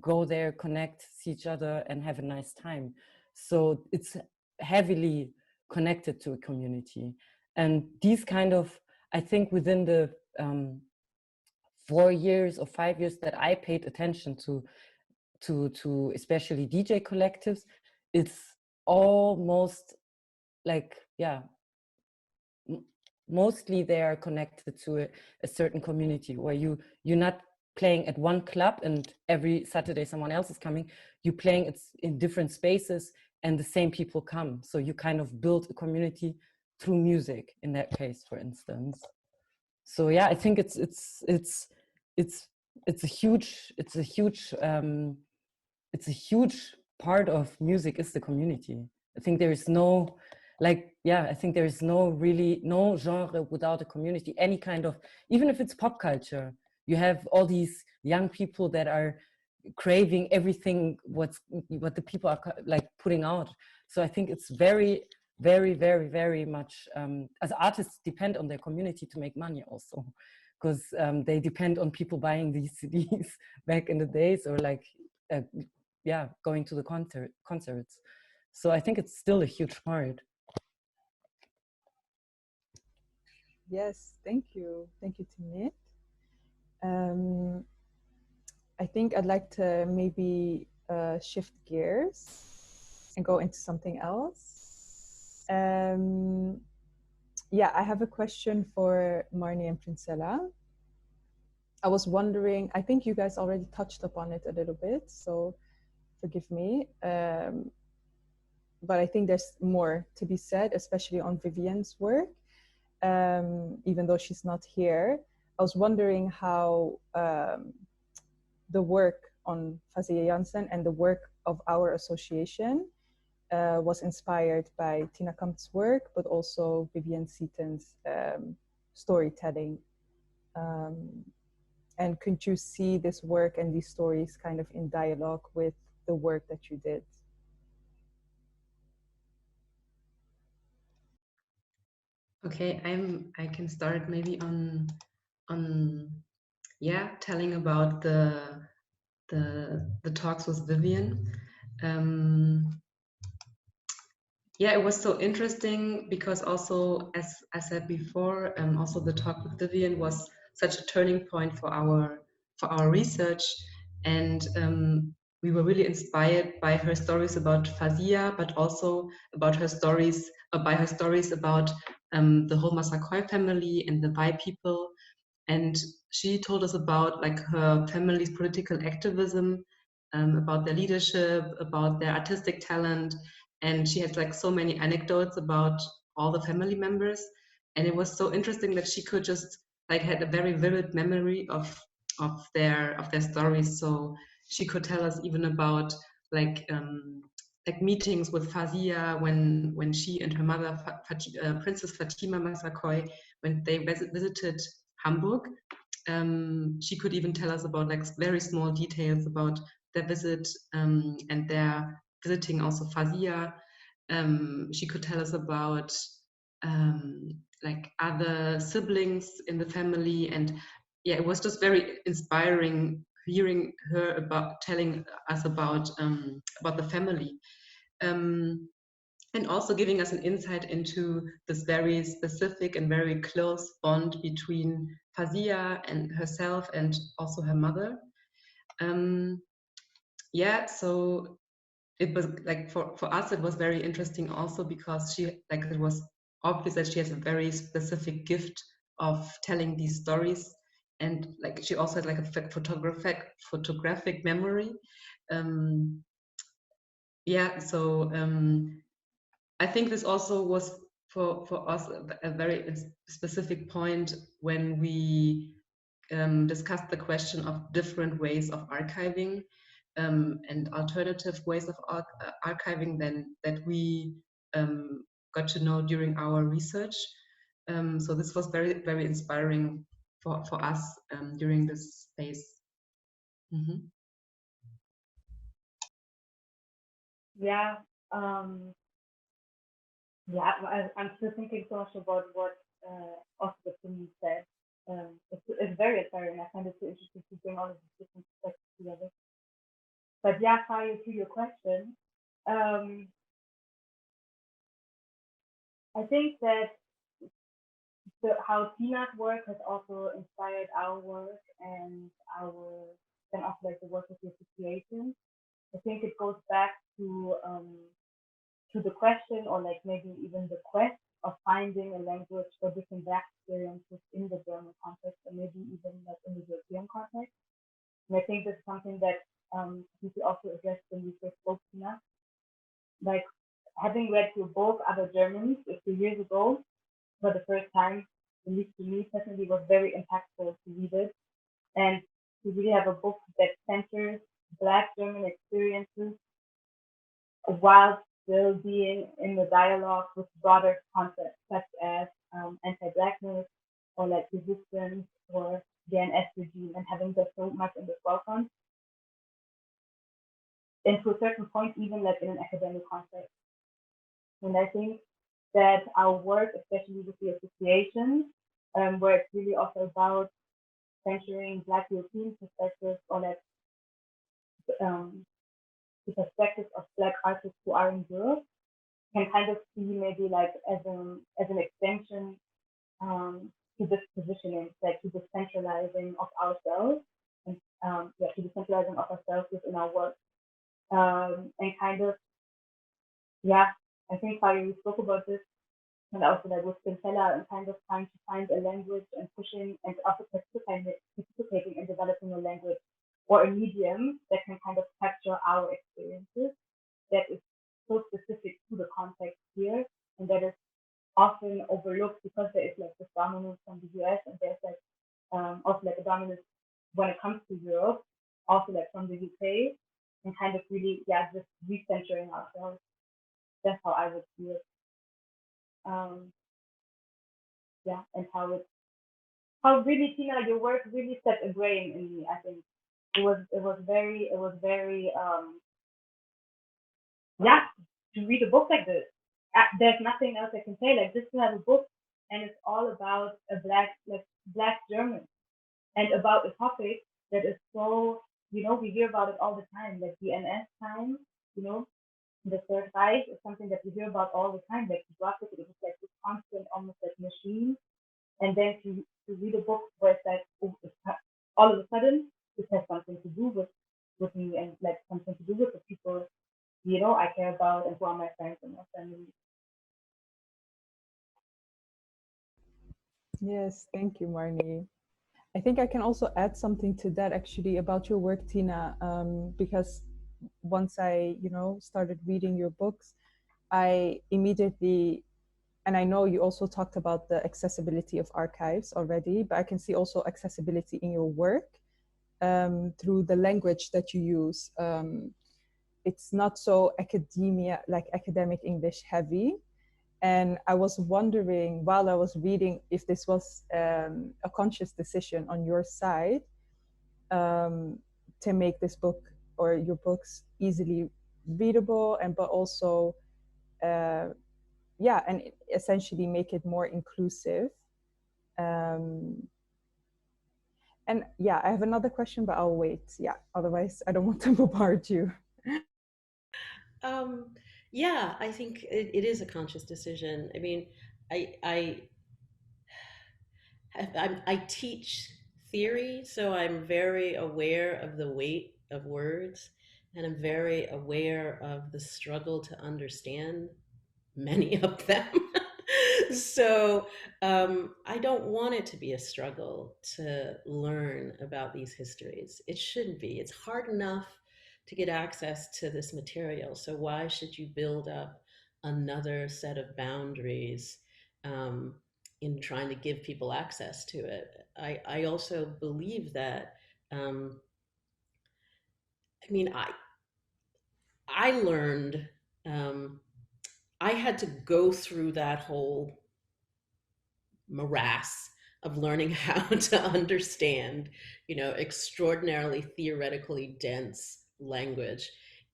go there, connect, see each other and have a nice time. So it's heavily connected to a community. And these kind of, I think within the 4 years or 5 years that I paid attention to especially DJ collectives, it's almost like, yeah, mostly they are connected to a certain community where you're not playing at one club and every Saturday someone else is coming. You're playing it's in different spaces and the same people come. So you kind of build a community through music in that case, for instance. So yeah, I think it's a huge part of music is the community. I think there is no, like, yeah, I think there is no genre without a community, any kind of, even if it's pop culture, you have all these young people that are craving everything what the people are like putting out. So I think it's very, very, very, very much, as artists depend on their community to make money also, because they depend on people buying these CDs back in the days, or like, yeah, going to the concerts. So I think it's still a huge part. Yes, thank you. Thank you, Timit. I think I'd like to maybe shift gears and go into something else. Yeah, I have a question for Marnie and Princella. I was wondering, I think you guys already touched upon it a little bit, so forgive me. But I think there's more to be said, especially on Vivian's work, even though she's not here. I was wondering how the work on Fasia Jansen and the work of our association was inspired by Tina Kamp's work, but also Vivian Seaton's storytelling. And could you see this work and these stories kind of in dialogue with the work that you did? Okay, I can start maybe on yeah, telling about the talks with Vivian. Yeah, it was so interesting because also, as I said before, also the talk with Vivian was such a turning point for our research, and we were really inspired by her stories about Fasia, but also about her stories about the whole Massaquoi family and the Bai people. And she told us about like her family's political activism, about their leadership, about their artistic talent. And she had like so many anecdotes about all the family members. And it was so interesting that she could just like had a very vivid memory of their stories. So she could tell us even about like meetings with Fasia when she and her mother, Princess Fatima Massaquoi, when they visited Hamburg. She could even tell us about like very small details about their visit and their visiting also Fasia. She could tell us about like other siblings in the family, and yeah, it was just very inspiring hearing her telling us about the family. And also giving us an insight into this very specific and very close bond between Fasia and herself and also her mother. Yeah, so it was like for us, it was very interesting also because it was obvious that she has a very specific gift of telling these stories. And like she also had like a photographic memory. Yeah, so I think this also was for us a very specific point when we discussed the question of different ways of archiving and alternative ways of archiving that we got to know during our research. So this was very, very inspiring for us during this phase. Mm-hmm. Yeah. Yeah, I'm still thinking so much about what Oscar said. It's very inspiring. I find it so interesting to bring all of these different perspectives together. But yeah, prior to your question, I think that how Tina's work has also inspired our work and then also like the work of the association. I think it goes back to the question, or like maybe even the quest of finding a language for different Black experiences in the German context, or maybe even like in the European context. And I think this is something that we could also address when we first spoke to Tina. Like having read your book, Other Germans, a few years ago, for the first time, at least to me personally, was very impactful to read it. And to really have a book that centers Black German experiences while still being in the dialogue with broader concepts such as anti-Blackness or like resistance or the NS regime, and having that so much in the forefront. And to a certain point, even like in an academic context. And I think that our work, especially with the association, where it's really also about centering Black European perspectives or like the perspectives of Black artists who are in Europe, can kind of see maybe like as an extension to this positioning, like to the centralizing of ourselves, and to the centralizing of ourselves within our work, and kind of, yeah, I think we spoke about this, and also like with Quintella, and kind of trying to find a language and pushing and also participating in developing a language or a medium that can kind of capture our experiences that is so specific to the context here, and that is often overlooked because there is like this dominance from the US, and there's like also like a dominance when it comes to Europe, also like from the UK, and kind of really, yeah, just recentering ourselves. That's how I would see it. Yeah, and how really, Tina, your work really set a grain in me. I think it was very yeah, to read a book like this. There's nothing else I can say. Like just to have a book and it's all about a Black German, and about a topic that is so, we hear about it all the time, like the NS time, the Third Reich is something that we hear about all the time. Like it was like this constant, almost like machine. And then to read a book where it's like, all of a sudden, this has something to do with me, and like something to do with the people, I care about and who are my friends and my family. Yes, thank you, Marnie. I think I can also add something to that actually about your work, Tina, because once I, started reading your books, I immediately, and I know you also talked about the accessibility of archives already, but I can see also accessibility in your work through the language that you use. It's not so academic English heavy. And I was wondering while I was reading if this was a conscious decision on your side to make this book or your books easily readable, but also, and essentially make it more inclusive. And yeah, I have another question, but I'll wait. Yeah, otherwise I don't want to bombard you. Yeah, I think it is a conscious decision. I mean, I I teach theory, so I'm very aware of the weight of words, and I'm very aware of the struggle to understand many of them. So I don't want it to be a struggle to learn about these histories. It shouldn't be. It's hard enough to get access to this material. So why should you build up another set of boundaries in trying to give people access to it? I also believe that. I mean, I learned. I had to go through that whole morass of learning how to understand, extraordinarily theoretically dense language.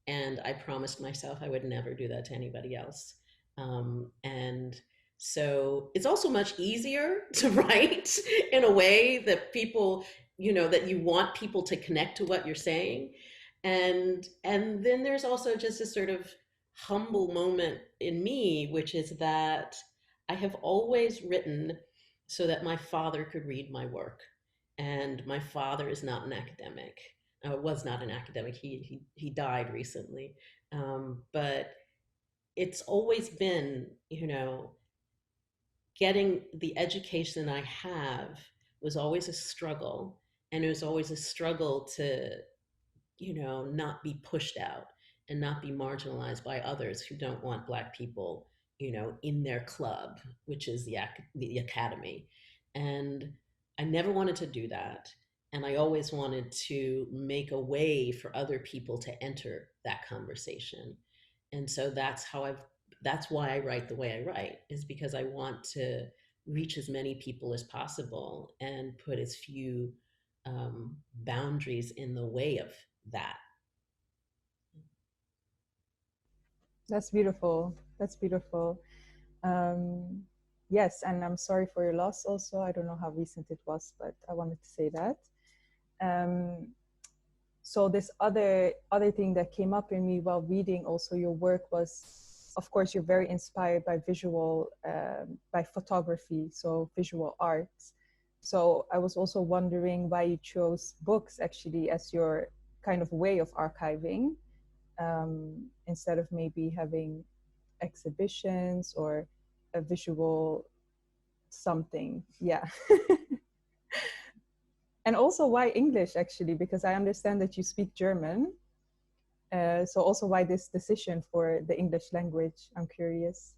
And I promised myself I would never do that to anybody else. And so it's also much easier to write in a way that people, that you want people to connect to what you're saying. And then there's also just a sort of humble moment in me, which is that I have always written so that my father could read my work. And my father is not an academic, was not an academic. He died recently. But it's always been, getting the education I have was always a struggle. And it was always a struggle to, not be pushed out and not be marginalized by others who don't want Black people, in their club, which is the academy. And I never wanted to do that. And I always wanted to make a way for other people to enter that conversation. And so that's why I write the way I write, is because I want to reach as many people as possible and put as few boundaries in the way of that. That's beautiful. That's beautiful. Yes, and I'm sorry for your loss also. I don't know how recent it was, but I wanted to say that. So this other thing that came up in me while reading also your work was, of course, you're very inspired by by photography, so visual arts. So I was also wondering why you chose books actually as your kind of way of archiving, instead of maybe having exhibitions or a visual something. Yeah. And also why English actually, because I understand that you speak German. So also why this decision for the English language? I'm curious.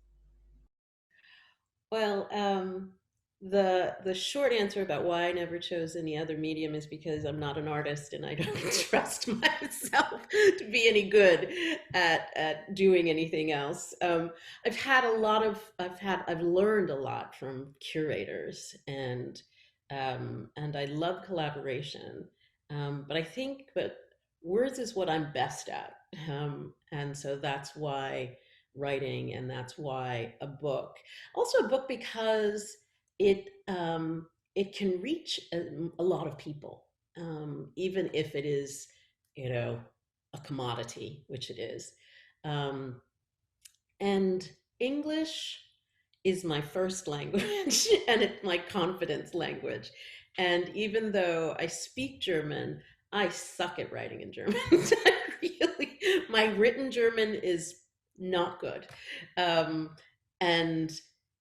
Well, the short answer about why I never chose any other medium is because I'm not an artist and I don't trust myself to be any good at doing anything else. I've learned a lot from curators, and I love collaboration. But words is what I'm best at, and so that's why writing, and that's why a book. Also a book because it can reach a lot of people, even if it is, a commodity, which it is. And English is my first language and it's my confidence language. And even though I speak German, I suck at writing in German. My written German is not good. And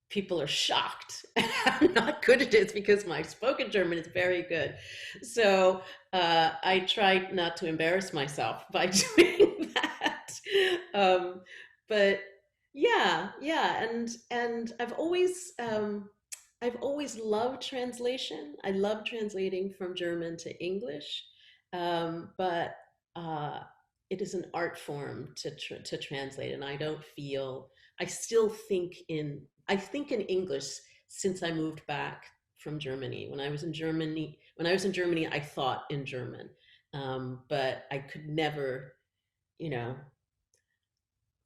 people are shocked how not good it is because my spoken German is very good. So I try not to embarrass myself by doing that. But yeah, and I've always loved translation. I love translating from German to English, but it is an art form to translate, and I still think in English since I moved back from Germany. When I was in Germany, I thought in German, but I could never,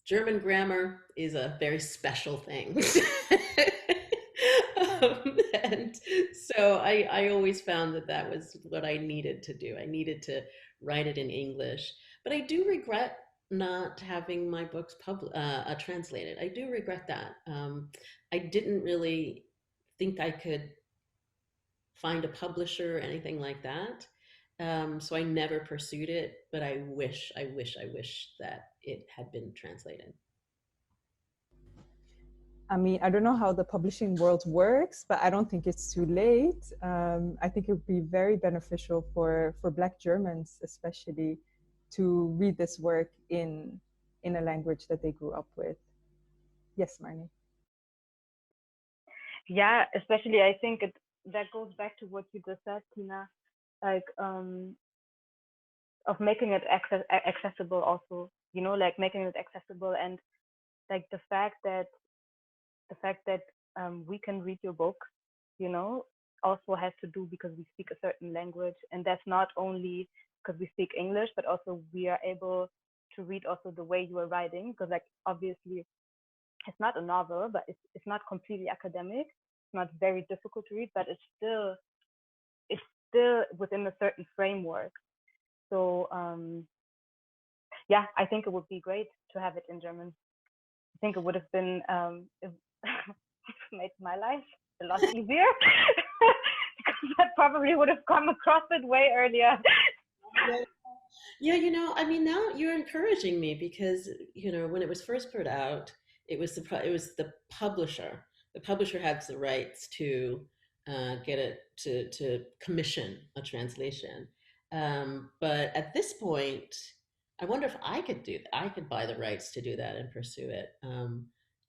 German grammar is a very special thing. And So I always found that that was what I needed to do. I needed to write it in English. But I do regret not having my books translated. I do regret that. I didn't really think I could find a publisher or anything like that. So I never pursued it, but I wish that it had been translated. I mean, I don't know how the publishing world works, but I don't think it's too late. I think it would be very beneficial for Black Germans, especially, to read this work in a language that they grew up with. Yes, Marnie. Yeah, especially I think that goes back to what you just said, Tina, like of making it accessible also, you know, like making it accessible, and like the fact that we can read your book, you know, also has to do because we speak a certain language, and that's not only because we speak English, but also we are able to read also the way you are writing, because like obviously it's not a novel, but it's not completely academic. It's not very difficult to read, but it's still within a certain framework. So yeah, I think it would be great to have it in German. I think it would have been made my life a lot easier because I probably would have come across it way earlier. Yeah, you know, I mean, now you're encouraging me because, you know, when it was first put out, it was the publisher. The publisher had the rights to get it to commission a translation. But at this point, I wonder if I could do that. I could buy the rights to do that and pursue it.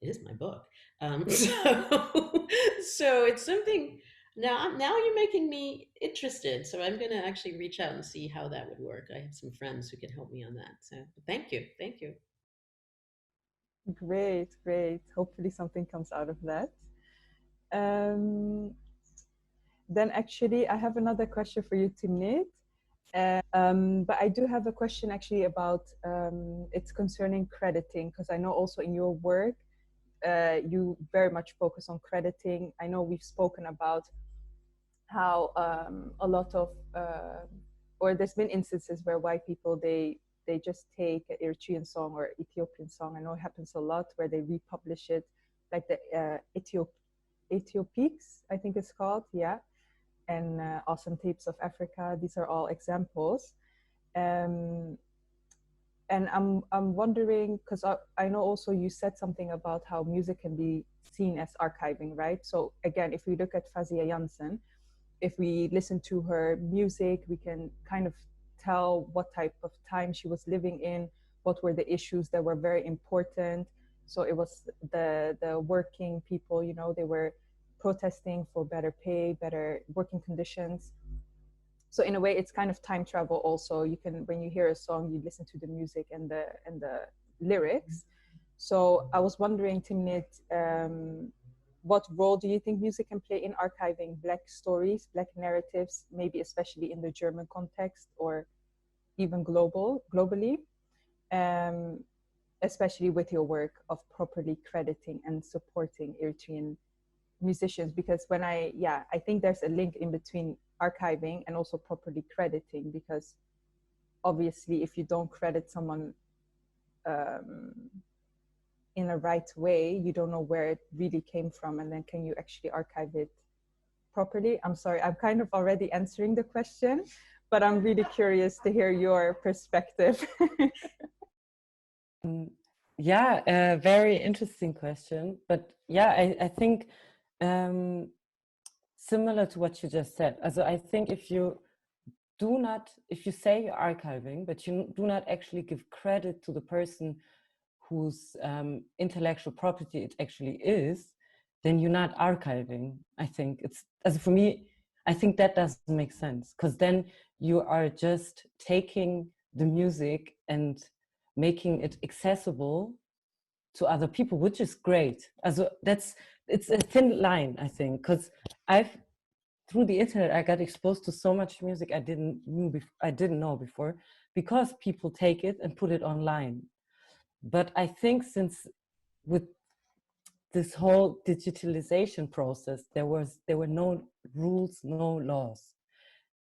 It is my book, so it's something. Now you're making me interested. So I'm going to actually reach out and see how that would work. I have some friends who can help me on that. So thank you. Thank you. Great, great. Hopefully something comes out of that. Then actually, I have another question for you, Timnit. But I do have a question actually about, it's concerning crediting, because I know also in your work, you very much focus on crediting. I know we've spoken about how a lot of, or there's been instances where white people, they just take an Eritrean song or Ethiopian song. I know it happens a lot where they republish it, like the Ethiopiques, I think it's called, yeah. And Awesome Tapes of Africa. These are all examples. And I'm wondering, because I know also you said something about how music can be seen as archiving, right? So again, if we look at Fasia Jansen, if we listen to her music, we can kind of tell what type of time she was living in, what were the issues that were very important. So it was the working people, you know, they were protesting for better pay, better working conditions. So in a way, it's kind of time travel also. You can, when you hear a song, you listen to the music and the lyrics. So I was wondering, Timnit, what role do you think music can play in archiving Black stories, Black narratives, maybe especially in the German context or even globally, especially with your work of properly crediting and supporting Eritrean musicians? Because when I think there's a link in between archiving and also properly crediting, because obviously if you don't credit someone in a right way, you don't know where it really came from, and then can you actually archive it properly? I'm sorry, I'm kind of already answering the question, but I'm really curious to hear your perspective. Yeah, a very interesting question. But yeah, I think similar to what you just said. Also, I think if you say you're archiving, but you do not actually give credit to the person whose intellectual property it actually is, then you're not archiving. I think it's, as for me, I think that doesn't make sense, because then you are just taking the music and making it accessible to other people, which is great. Also it's a thin line, I think, because through the internet, I got exposed to so much music I didn't know before, because people take it and put it online. But I think since with this whole digitalization process, there were no rules, no laws.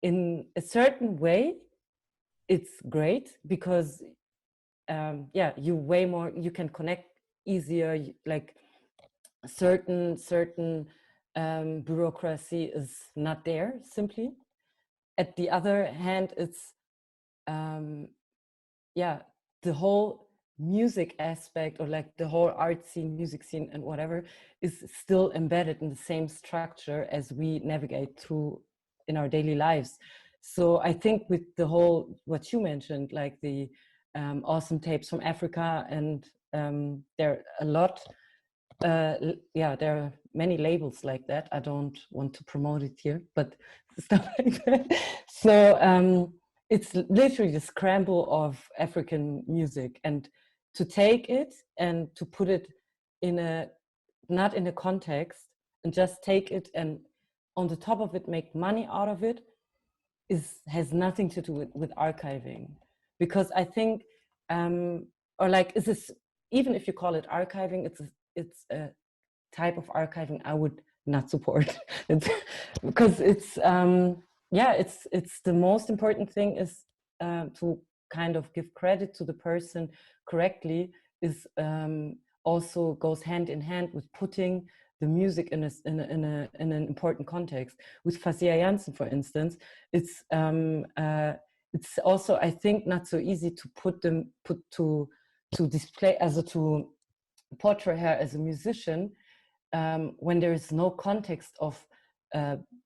In a certain way, it's great because you can connect easier, like certain bureaucracy is not there simply. At the other hand, it's the whole music aspect, or like the whole art scene, music scene and whatever, is still embedded in the same structure as we navigate through in our daily lives. So I think with the whole, what you mentioned, like the awesome tapes from Africa, and there are a lot, there are many labels like that. I don't want to promote it here, but stuff like that. So it's literally the scramble of African music, and to take it and to put it not in a context, and just take it and on the top of it make money out of it has nothing to do with archiving. Because I think, even if you call it archiving, it's a type of archiving I would not support. Because it's the most important thing is to kind of give credit to the person correctly, is also goes hand in hand with putting the music in an important context. With Fasia Jansen, for instance, it's also, I think, not so easy to display, to portray her as a musician when there is no context of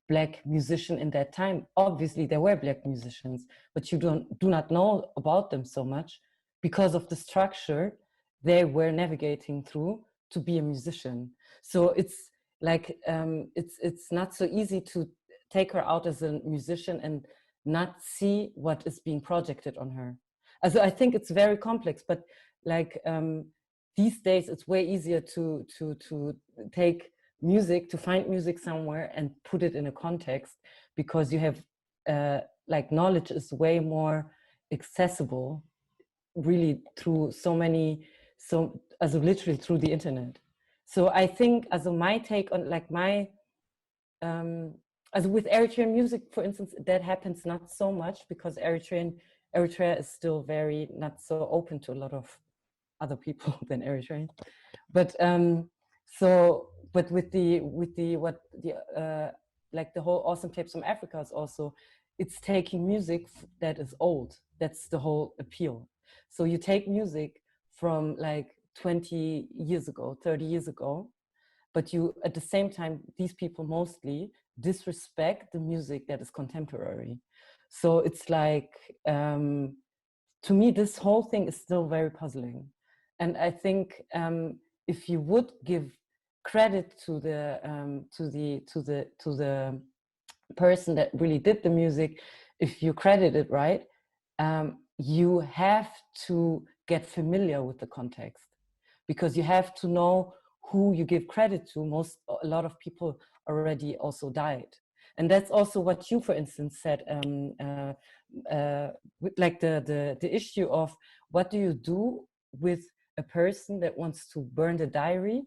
Black musician in that time. Obviously there were Black musicians, but you do not know about them so much because of the structure they were navigating through to be a musician. So it's like it's not so easy to take her out as a musician and not see what is being projected on her. Also, I think it's very complex, but like these days it's way easier to take music, to find music somewhere and put it in a context, because you have like knowledge is way more accessible, really, through literally through the internet. So I think, my take on, like, my with Eritrean music, for instance, that happens not so much, because Eritrea is still very not so open to a lot of other people than Eritrean. But but with the like the whole awesome tapes from Africa is also, it's taking music that is old. That's the whole appeal. So you take music from like 20 years ago, 30 years ago, but you, at the same time, these people mostly disrespect the music that is contemporary. So it's like, to me, this whole thing is still very puzzling. And I think if you would give credit to the person that really did the music, if you credit it right, you have to get familiar with the context, because you have to know who you give credit to. A lot of people already also died. And that's also what you, for instance, said, with like the issue of what do you do with a person that wants to burn the diary,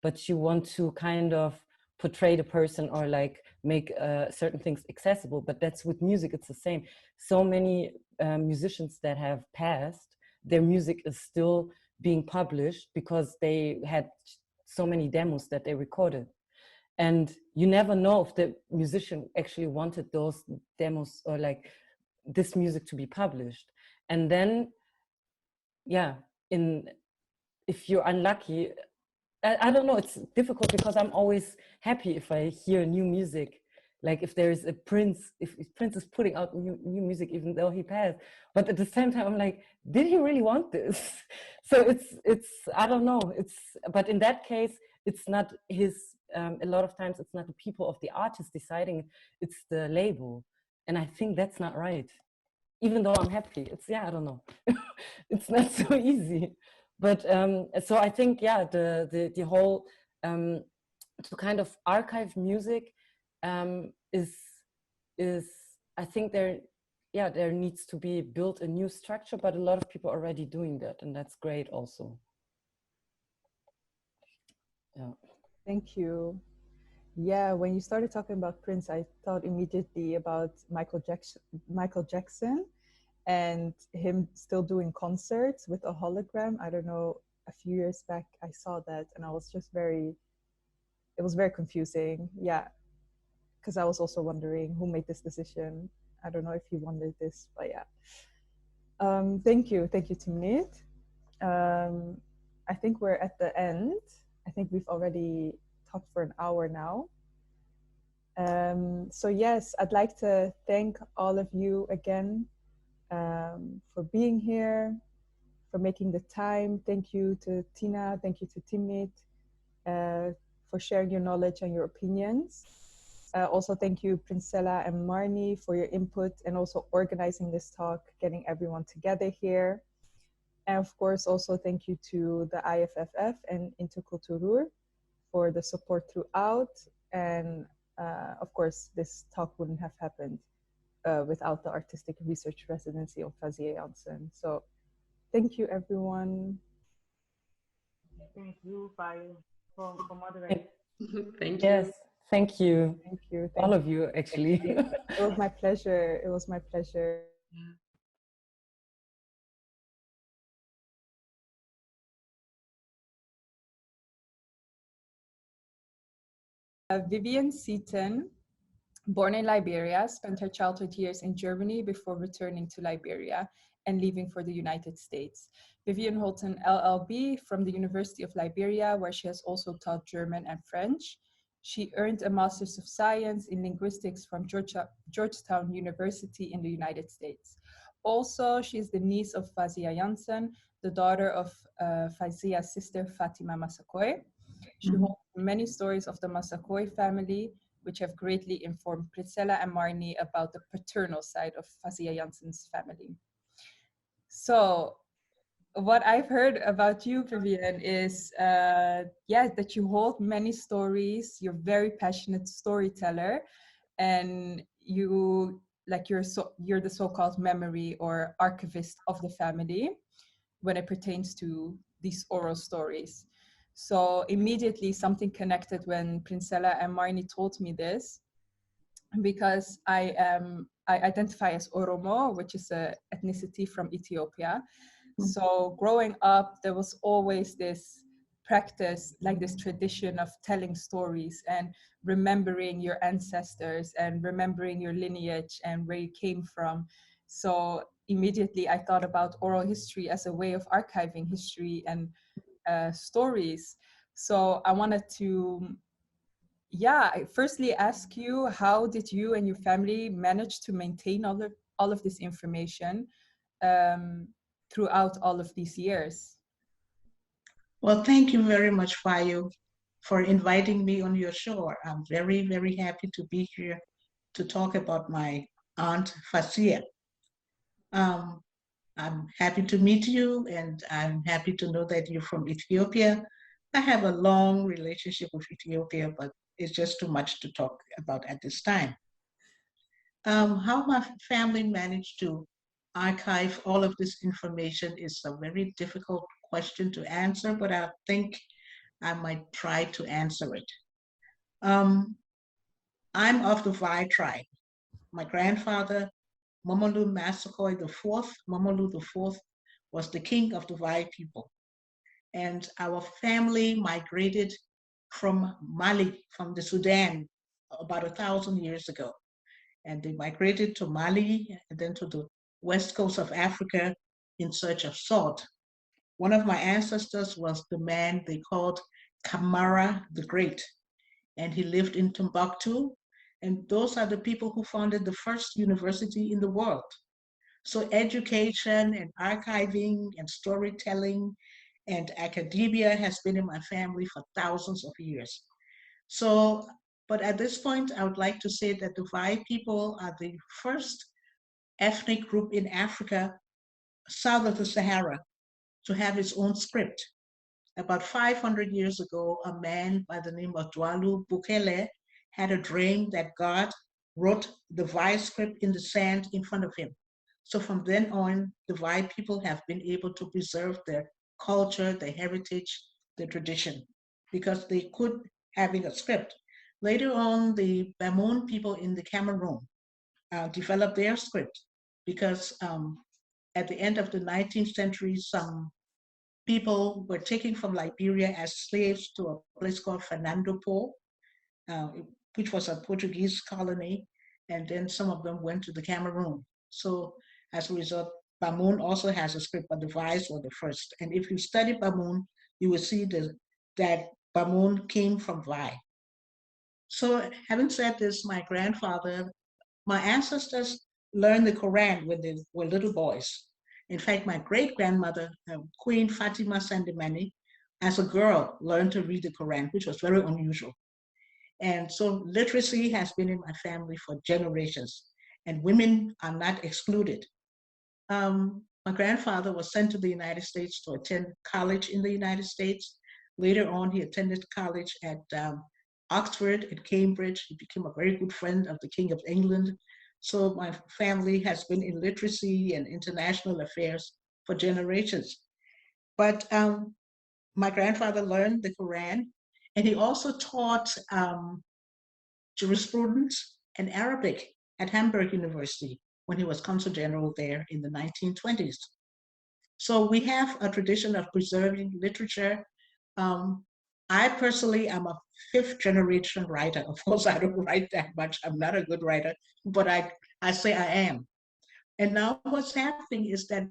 but you want to kind of portray the person, or like make certain things accessible. But that's with music, it's the same. So many musicians that have passed, their music is still being published because they had so many demos that they recorded. And you never know if the musician actually wanted those demos or like this music to be published. And then, if you're unlucky, I don't know, it's difficult, because I'm always happy if I hear new music. Like if there is a Prince, if Prince is putting out new music, even though he passed. But at the same time, I'm like, did he really want this? So it's I don't know. But in that case, it's not his, a lot of times it's not the people of the artist deciding, it's the label. And I think that's not right. Even though I'm happy, I don't know. It's not so easy. But so I think, the whole to kind of archive music is I think there needs to be built a new structure, but a lot of people are already doing that, and that's great also. Yeah. Thank you. Yeah, when you started talking about Prince, I thought immediately about Michael Jackson and him still doing concerts with a hologram. I don't know, a few years back I saw that and I was just it was very confusing. Yeah, because I was also wondering who made this decision. I don't know if he wanted this, but yeah. Thank you, Timnit. I think we're at the end. I think we've already talked for an hour now. So yes, I'd like to thank all of you again for being here, for making the time. Thank you to Tina, thank you to Timnit for sharing your knowledge and your opinions. Also thank you Princella and Marnie for your input and also organizing this talk, getting everyone together here. And of course, also thank you to the IFFF and Interkultur for the support throughout. And of course, this talk wouldn't have happened without the artistic research residency of Fasia Jansen. So thank you, everyone. Thank you, Faye, for moderating. Thank Yes, you. thank you. Thank you. All of you, actually. It was my pleasure. It was my pleasure. Vivian Seaton, born in Liberia, spent her childhood years in Germany before returning to Liberia and leaving for the United States. Vivian holds an LLB from the University of Liberia, where she has also taught German and French. She earned a Master's of Science in Linguistics from Georgetown University in the United States. Also, she is the niece of Fasia Jansen, the daughter of Fasia's sister Fatima Massaquoi. She holds many stories of the Massaquoi family, which have greatly informed Priscilla and Marnie about the paternal side of Fasia Jansen's family. So what I've heard about you, Vivian, is that you hold many stories. You're a very passionate storyteller, and you're the so-called memory or archivist of the family when it pertains to these oral stories. So immediately something connected when Princella and Marnie told me this, because I identify as Oromo, which is an ethnicity from Ethiopia. So growing up, there was always this practice, like this tradition of telling stories and remembering your ancestors and remembering your lineage and where you came from. So immediately I thought about oral history as a way of archiving history and stories. So I wanted to firstly ask you, how did you and your family manage to maintain all of this information throughout all of these years? Well, thank you very much, Fayo, for inviting me on your show. I'm very, very happy to be here to talk about my aunt Fasia. I'm happy to meet you, and I'm happy to know that you're from Ethiopia. I have a long relationship with Ethiopia, but it's just too much to talk about at this time. How my family managed to archive all of this information is a very difficult question to answer, but I think I might try to answer it. I'm of the Vai tribe. My grandfather, Momolu Massaquoi IV, Momolu IV, was the king of the Vai people. And our family migrated from Mali, from the Sudan, about 1,000 years ago. And they migrated to Mali and then to the west coast of Africa in search of salt. One of my ancestors was the man they called Kamara the Great, and he lived in Timbuktu. And those are the people who founded the first university in the world. So education and archiving and storytelling and academia has been in my family for thousands of years. So, but at this point, I would like to say that the Vai people are the first ethnic group in Africa, south of the Sahara, to have its own script. About 500 years ago, a man by the name of Dwalu Bukele had a dream that God wrote the Vai script in the sand in front of him. So from then on, the Vai people have been able to preserve their culture, their heritage, their tradition. because they could having a script. Later on, the Bamon people in the Cameroon developed their script because at the end of the 19th century, some people were taken from Liberia as slaves to a place called Fernando Po, which was a Portuguese colony, and then some of them went to the Cameroon. So as a result, Bamon also has a script, but the Vais were the first. And if you study Bamon, you will see that Bamon came from Vai. So having said this, my ancestors learned the Quran when they were little boys. In fact, my great-grandmother, Queen Fatima Sandemani, as a girl, learned to read the Quran, which was very unusual. And so literacy has been in my family for generations, and women are not excluded. My grandfather was sent to the United States to attend college in the United States. Later on, he attended college at Oxford and Cambridge. He became a very good friend of the King of England. So my family has been in literacy and international affairs for generations. But my grandfather learned the Quran, and he also taught jurisprudence and Arabic at Hamburg University when he was consul general there in the 1920s. So we have a tradition of preserving literature. I personally am a fifth generation writer. Of course, I don't write that much. I'm not a good writer, but I say I am. And now what's happening is that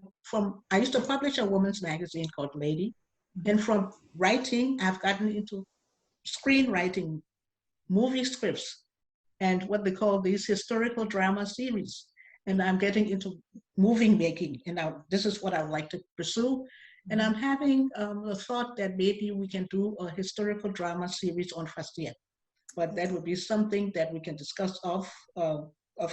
I used to publish a woman's magazine called Lady. And from writing, I've gotten into screenwriting, movie scripts, and what they call these historical drama series. And I'm getting into movie making, and this is what I would like to pursue. And I'm having a thought that maybe we can do a historical drama series on Fasia. But that would be something that we can discuss off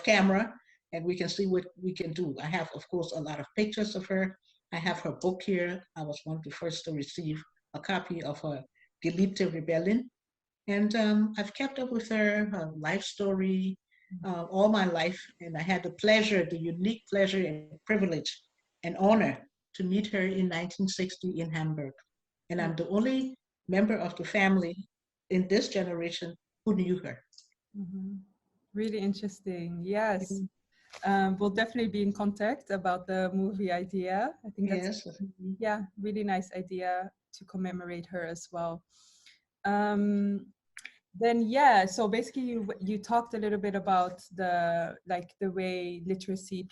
camera, and we can see what we can do. I have, of course, a lot of pictures of her. I have her book here. I was one of the first to receive a copy of her Geliebte Rebellion. And I've kept up with her life story all my life. And I had the unique pleasure and privilege and honor to meet her in 1960 in Hamburg. And I'm the only member of the family in this generation who knew her. Mm-hmm. Really interesting. Yes. We'll definitely be in contact about the movie idea. I think that's really nice idea to commemorate her as well. So basically you talked a little bit about the way literacy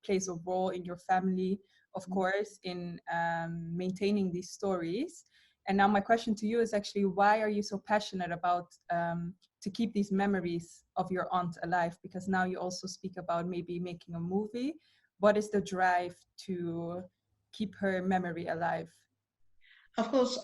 plays a role in your family, of course, in maintaining these stories. And now my question to you is actually, why are you so passionate about to keep these memories of your aunt alive? Because now you also speak about maybe making a movie. What is the drive to keep her memory alive? Of course,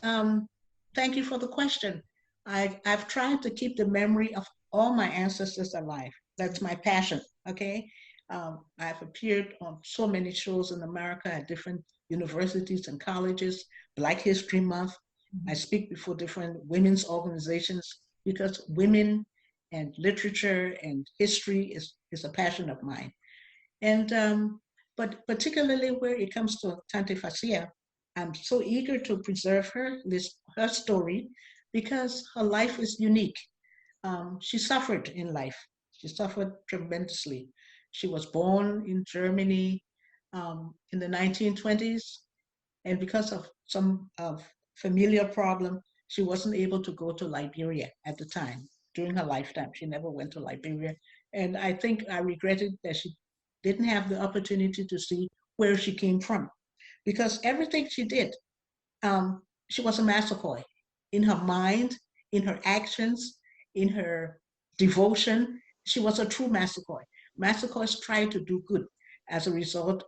thank you for the question. I've tried to keep the memory of all my ancestors alive. That's my passion, okay? I've appeared on so many shows in America at different universities and colleges, Black History Month. I speak before different women's organizations because women and literature and history is a passion of mine. And but particularly where it comes to Tante Fasia, I'm so eager to preserve her story because her life is unique. She suffered in life. She suffered tremendously. She was born in Germany in the 1920s, and because of some familial problem, she wasn't able to go to Liberia at the time. During her lifetime, she never went to Liberia. And I think I regretted that she didn't have the opportunity to see where she came from. Because everything she did, she was a Massaquoi. In her mind, in her actions, in her devotion, she was a true Massaquoi. Massaquois tried to do good. As a result,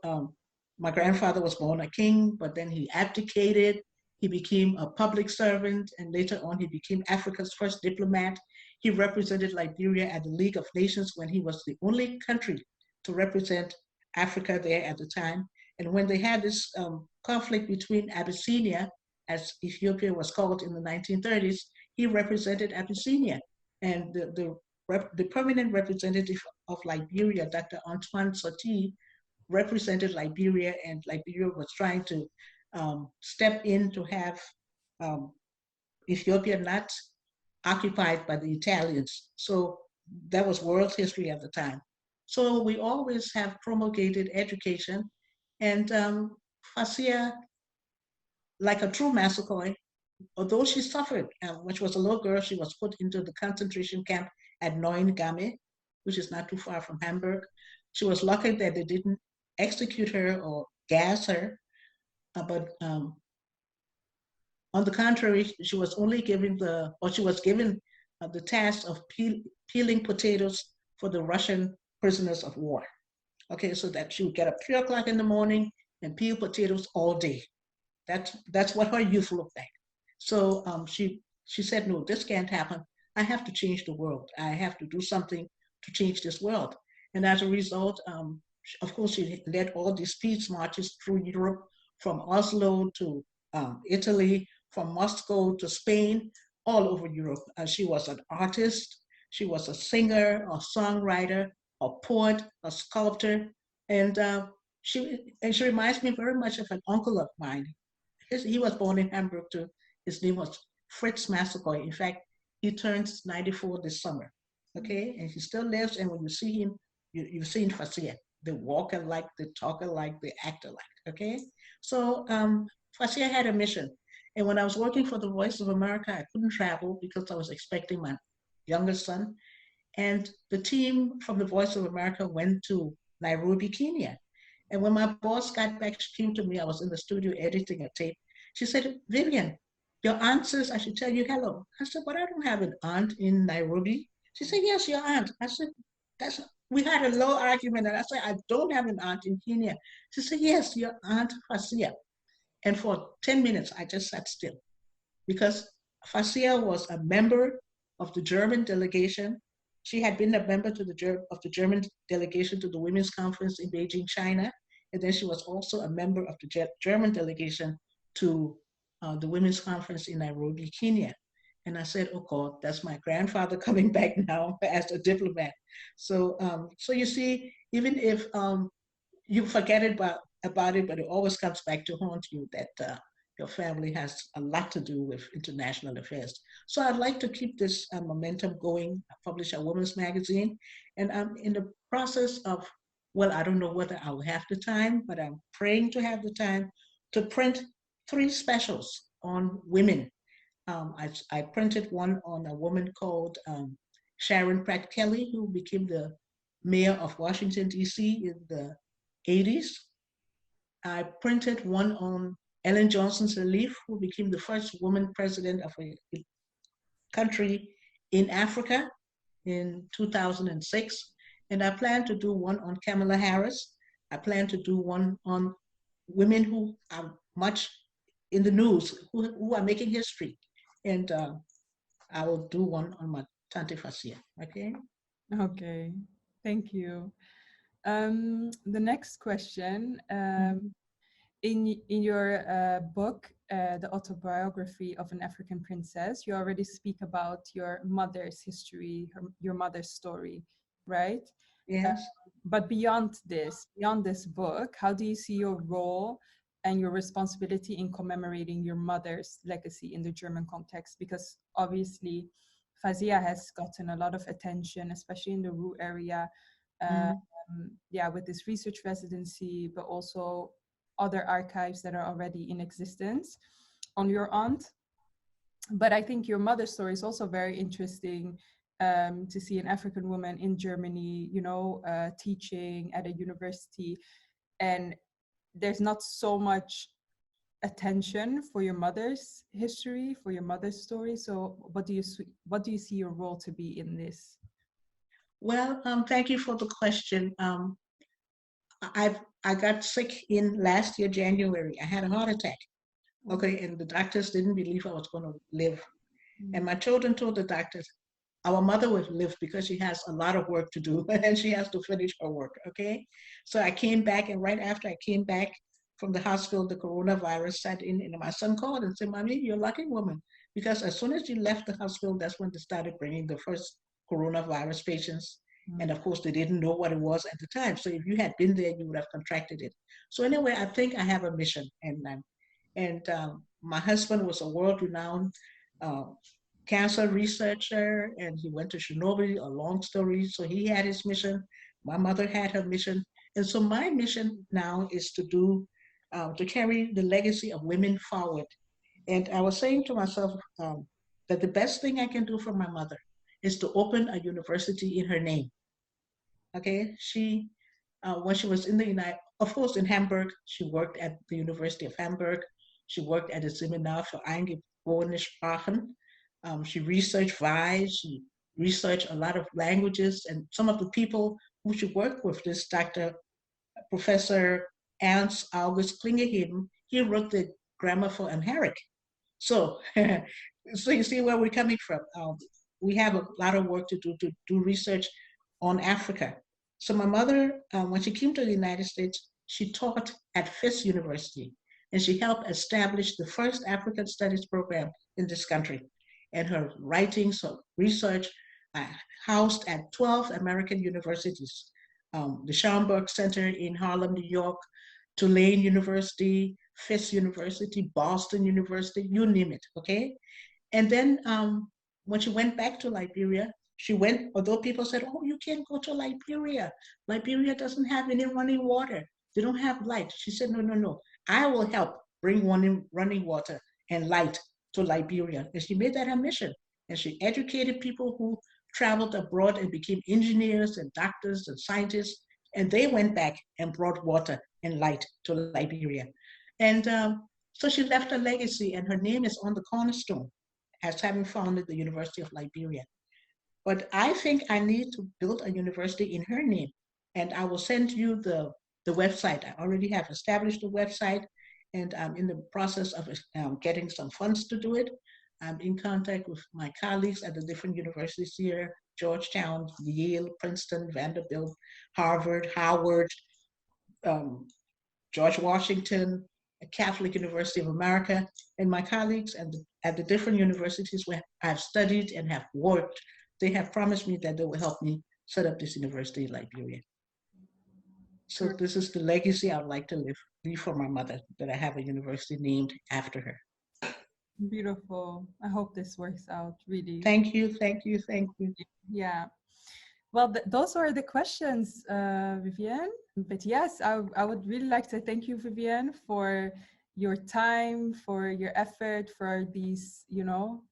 my grandfather was born a king, but then he abdicated. He became a public servant, and later on he became Africa's first diplomat. He represented Liberia at the League of Nations when he was the only country to represent Africa there at the time. And when they had this conflict between Abyssinia, as Ethiopia was called in the 1930s, he represented Abyssinia. And the permanent representative of Liberia, Dr. Antoine Soti, represented Liberia, and Liberia was trying to step in to have Ethiopia not occupied by the Italians. So that was world history at the time. So we always have promulgated education. And Fasia, like a true Massacre, although she suffered, when she was a little girl, she was put into the concentration camp at Neuengamme, which is not too far from Hamburg. She was lucky that they didn't execute her or gas her, but on the contrary, she was only given the task of peeling potatoes for the Russian prisoners of war. Okay, so that she would get up 3 o'clock in the morning and peel potatoes all day. That's what her youth looked like. So she said, no, this can't happen. I have to change the world. I have to do something to change this world. And as a result, of course, she led all these peace marches through Europe, from Oslo to Italy, from Moscow to Spain, all over Europe. She was an artist. She was a singer, a songwriter, a poet, a sculptor. And she reminds me very much of an uncle of mine. He was born in Hamburg too. His name was Fritz Massacre. In fact, he turns 94 this summer. Okay, and he still lives. And when you see him, you've seen Fasia. They walk alike, they talk alike, they act alike. Okay, so Fasia had a mission. And when I was working for the Voice of America, I couldn't travel because I was expecting my youngest son. And the team from the Voice of America went to Nairobi, Kenya. And when my boss got back, she came to me. I was in the studio editing a tape. She said, Vivian, your aunt says I should tell you hello. I said, but I don't have an aunt in Nairobi. She said, yes, your aunt. I said, we had a low argument. And I said, I don't have an aunt in Kenya. She said, yes, your aunt Fasia. And for 10 minutes, I just sat still because Fasia was a member of the German delegation. She had been a member of the German delegation to the Women's Conference in Beijing, China. And then she was also a member of the German delegation to the Women's Conference in Nairobi, Kenya. And I said, oh God, that's my grandfather coming back now as a diplomat. So you see, even if you forget about it, but it always comes back to haunt you that your family has a lot to do with international affairs. So I'd like to keep this momentum going, publish a women's magazine. And I'm in the process of, well, I don't know whether I'll have the time, but I'm praying to have the time to print 3 specials on women. I printed one on a woman called Sharon Pratt Kelly, who became the mayor of Washington, D.C. in the 80s. I printed one on Ellen Johnson Sirleaf, who became the first woman president of a country in Africa in 2006. And I plan to do one on Kamala Harris. I plan to do one on women who are much in the news, who are making history. And I will do one on my Tante Fasia, okay? Okay, thank you. The next question, in your book, The Autobiography of an African Princess, you already speak about your mother's history, your mother's story, right? Yes. But beyond this book, how do you see your role and your responsibility in commemorating your mother's legacy in the German context? Because obviously, Fasia has gotten a lot of attention, especially in the Ruhr area, with this research residency, but also other archives that are already in existence on your aunt. But I think your mother's story is also very interesting, to see an African woman in Germany, teaching at a university, and there's not so much attention for your mother's history, for your mother's story. So what do you see your role to be in this? Well, thank you for the question. I got sick in last year, January. I had a heart attack. Okay, and the doctors didn't believe I was going to live. And my children told the doctors, our mother will live because she has a lot of work to do and she has to finish her work, okay? So I came back, and right after I came back from the hospital, the coronavirus set in, and my son called and said, Mommy, you're a lucky woman, because as soon as you left the hospital, that's when they started bringing the first coronavirus patients. And of course, they didn't know what it was at the time. So if you had been there, you would have contracted it. So anyway, I think I have a mission. And my husband was a world-renowned cancer researcher, and he went to Chernobyl, a long story. So he had his mission. My mother had her mission. And so my mission now is to carry the legacy of women forward. And I was saying to myself that the best thing I can do for my mother is to open a university in her name. Okay, when she was in the United, of course, in Hamburg, she worked at the University of Hamburg. She worked at the Seminar für eingeborene Sprachen. She researched VISE. She researched a lot of languages, and some of the people who she worked with, this Professor Ernst August Klingeheden, he wrote the grammar for Amharic. So, so you see where we're coming from. We have a lot of work to do research on Africa. So my mother, when she came to the United States, she taught at Fisk University, and she helped establish the first African Studies program in this country. And her writings, her research, housed at 12 American universities. The Schomburg Center in Harlem, New York, Tulane University, Fisk University, Boston University, you name it, okay? And then when she went back to Liberia, she went, although people said, oh, you can't go to Liberia. Liberia doesn't have any running water. They don't have light. She said, no, no, no. I will help bring running water and light to Liberia. And she made that her mission. And she educated people who traveled abroad and became engineers and doctors and scientists. And they went back and brought water and light to Liberia. And so she left a legacy, and her name is on the cornerstone as having founded the University of Liberia. But I think I need to build a university in her name. And I will send you the website. I already have established the website, and I'm in the process of getting some funds to do it. I'm in contact with my colleagues at the different universities here, Georgetown, Yale, Princeton, Vanderbilt, Harvard, Howard, George Washington, Catholic University of America, and my colleagues at the different universities where I've studied and have worked. They have promised me that they will help me set up this university in Liberia. So this is the legacy I'd like to leave for my mother, that I have a university named after her. Beautiful. I hope this works out, really. Thank you, thank you, thank you. Yeah. Well, those are the questions, Vivienne. But yes, I would really like to thank you, Vivienne, for your time, for your effort, for these,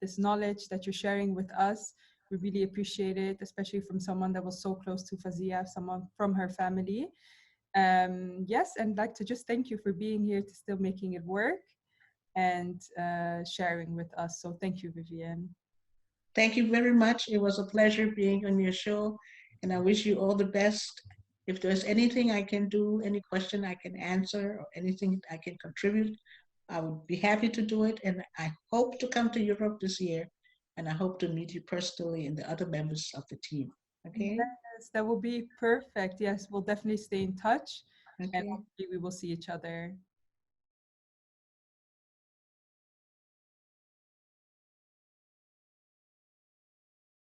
this knowledge that you're sharing with us. We really appreciate it, especially from someone that was so close to Fasia, someone from her family. Yes, and I'd like to just thank you for being here, to still making it work and sharing with us. So thank you, Vivienne. Thank you very much. It was a pleasure being on your show, and I wish you all the best. If there's anything I can do, any question I can answer, or anything I can contribute, I would be happy to do it. And I hope to come to Europe this year, and I hope to meet you personally and the other members of the team. Okay? Yes, that will be perfect. Yes, we'll definitely stay in touch, Okay. and hopefully we will see each other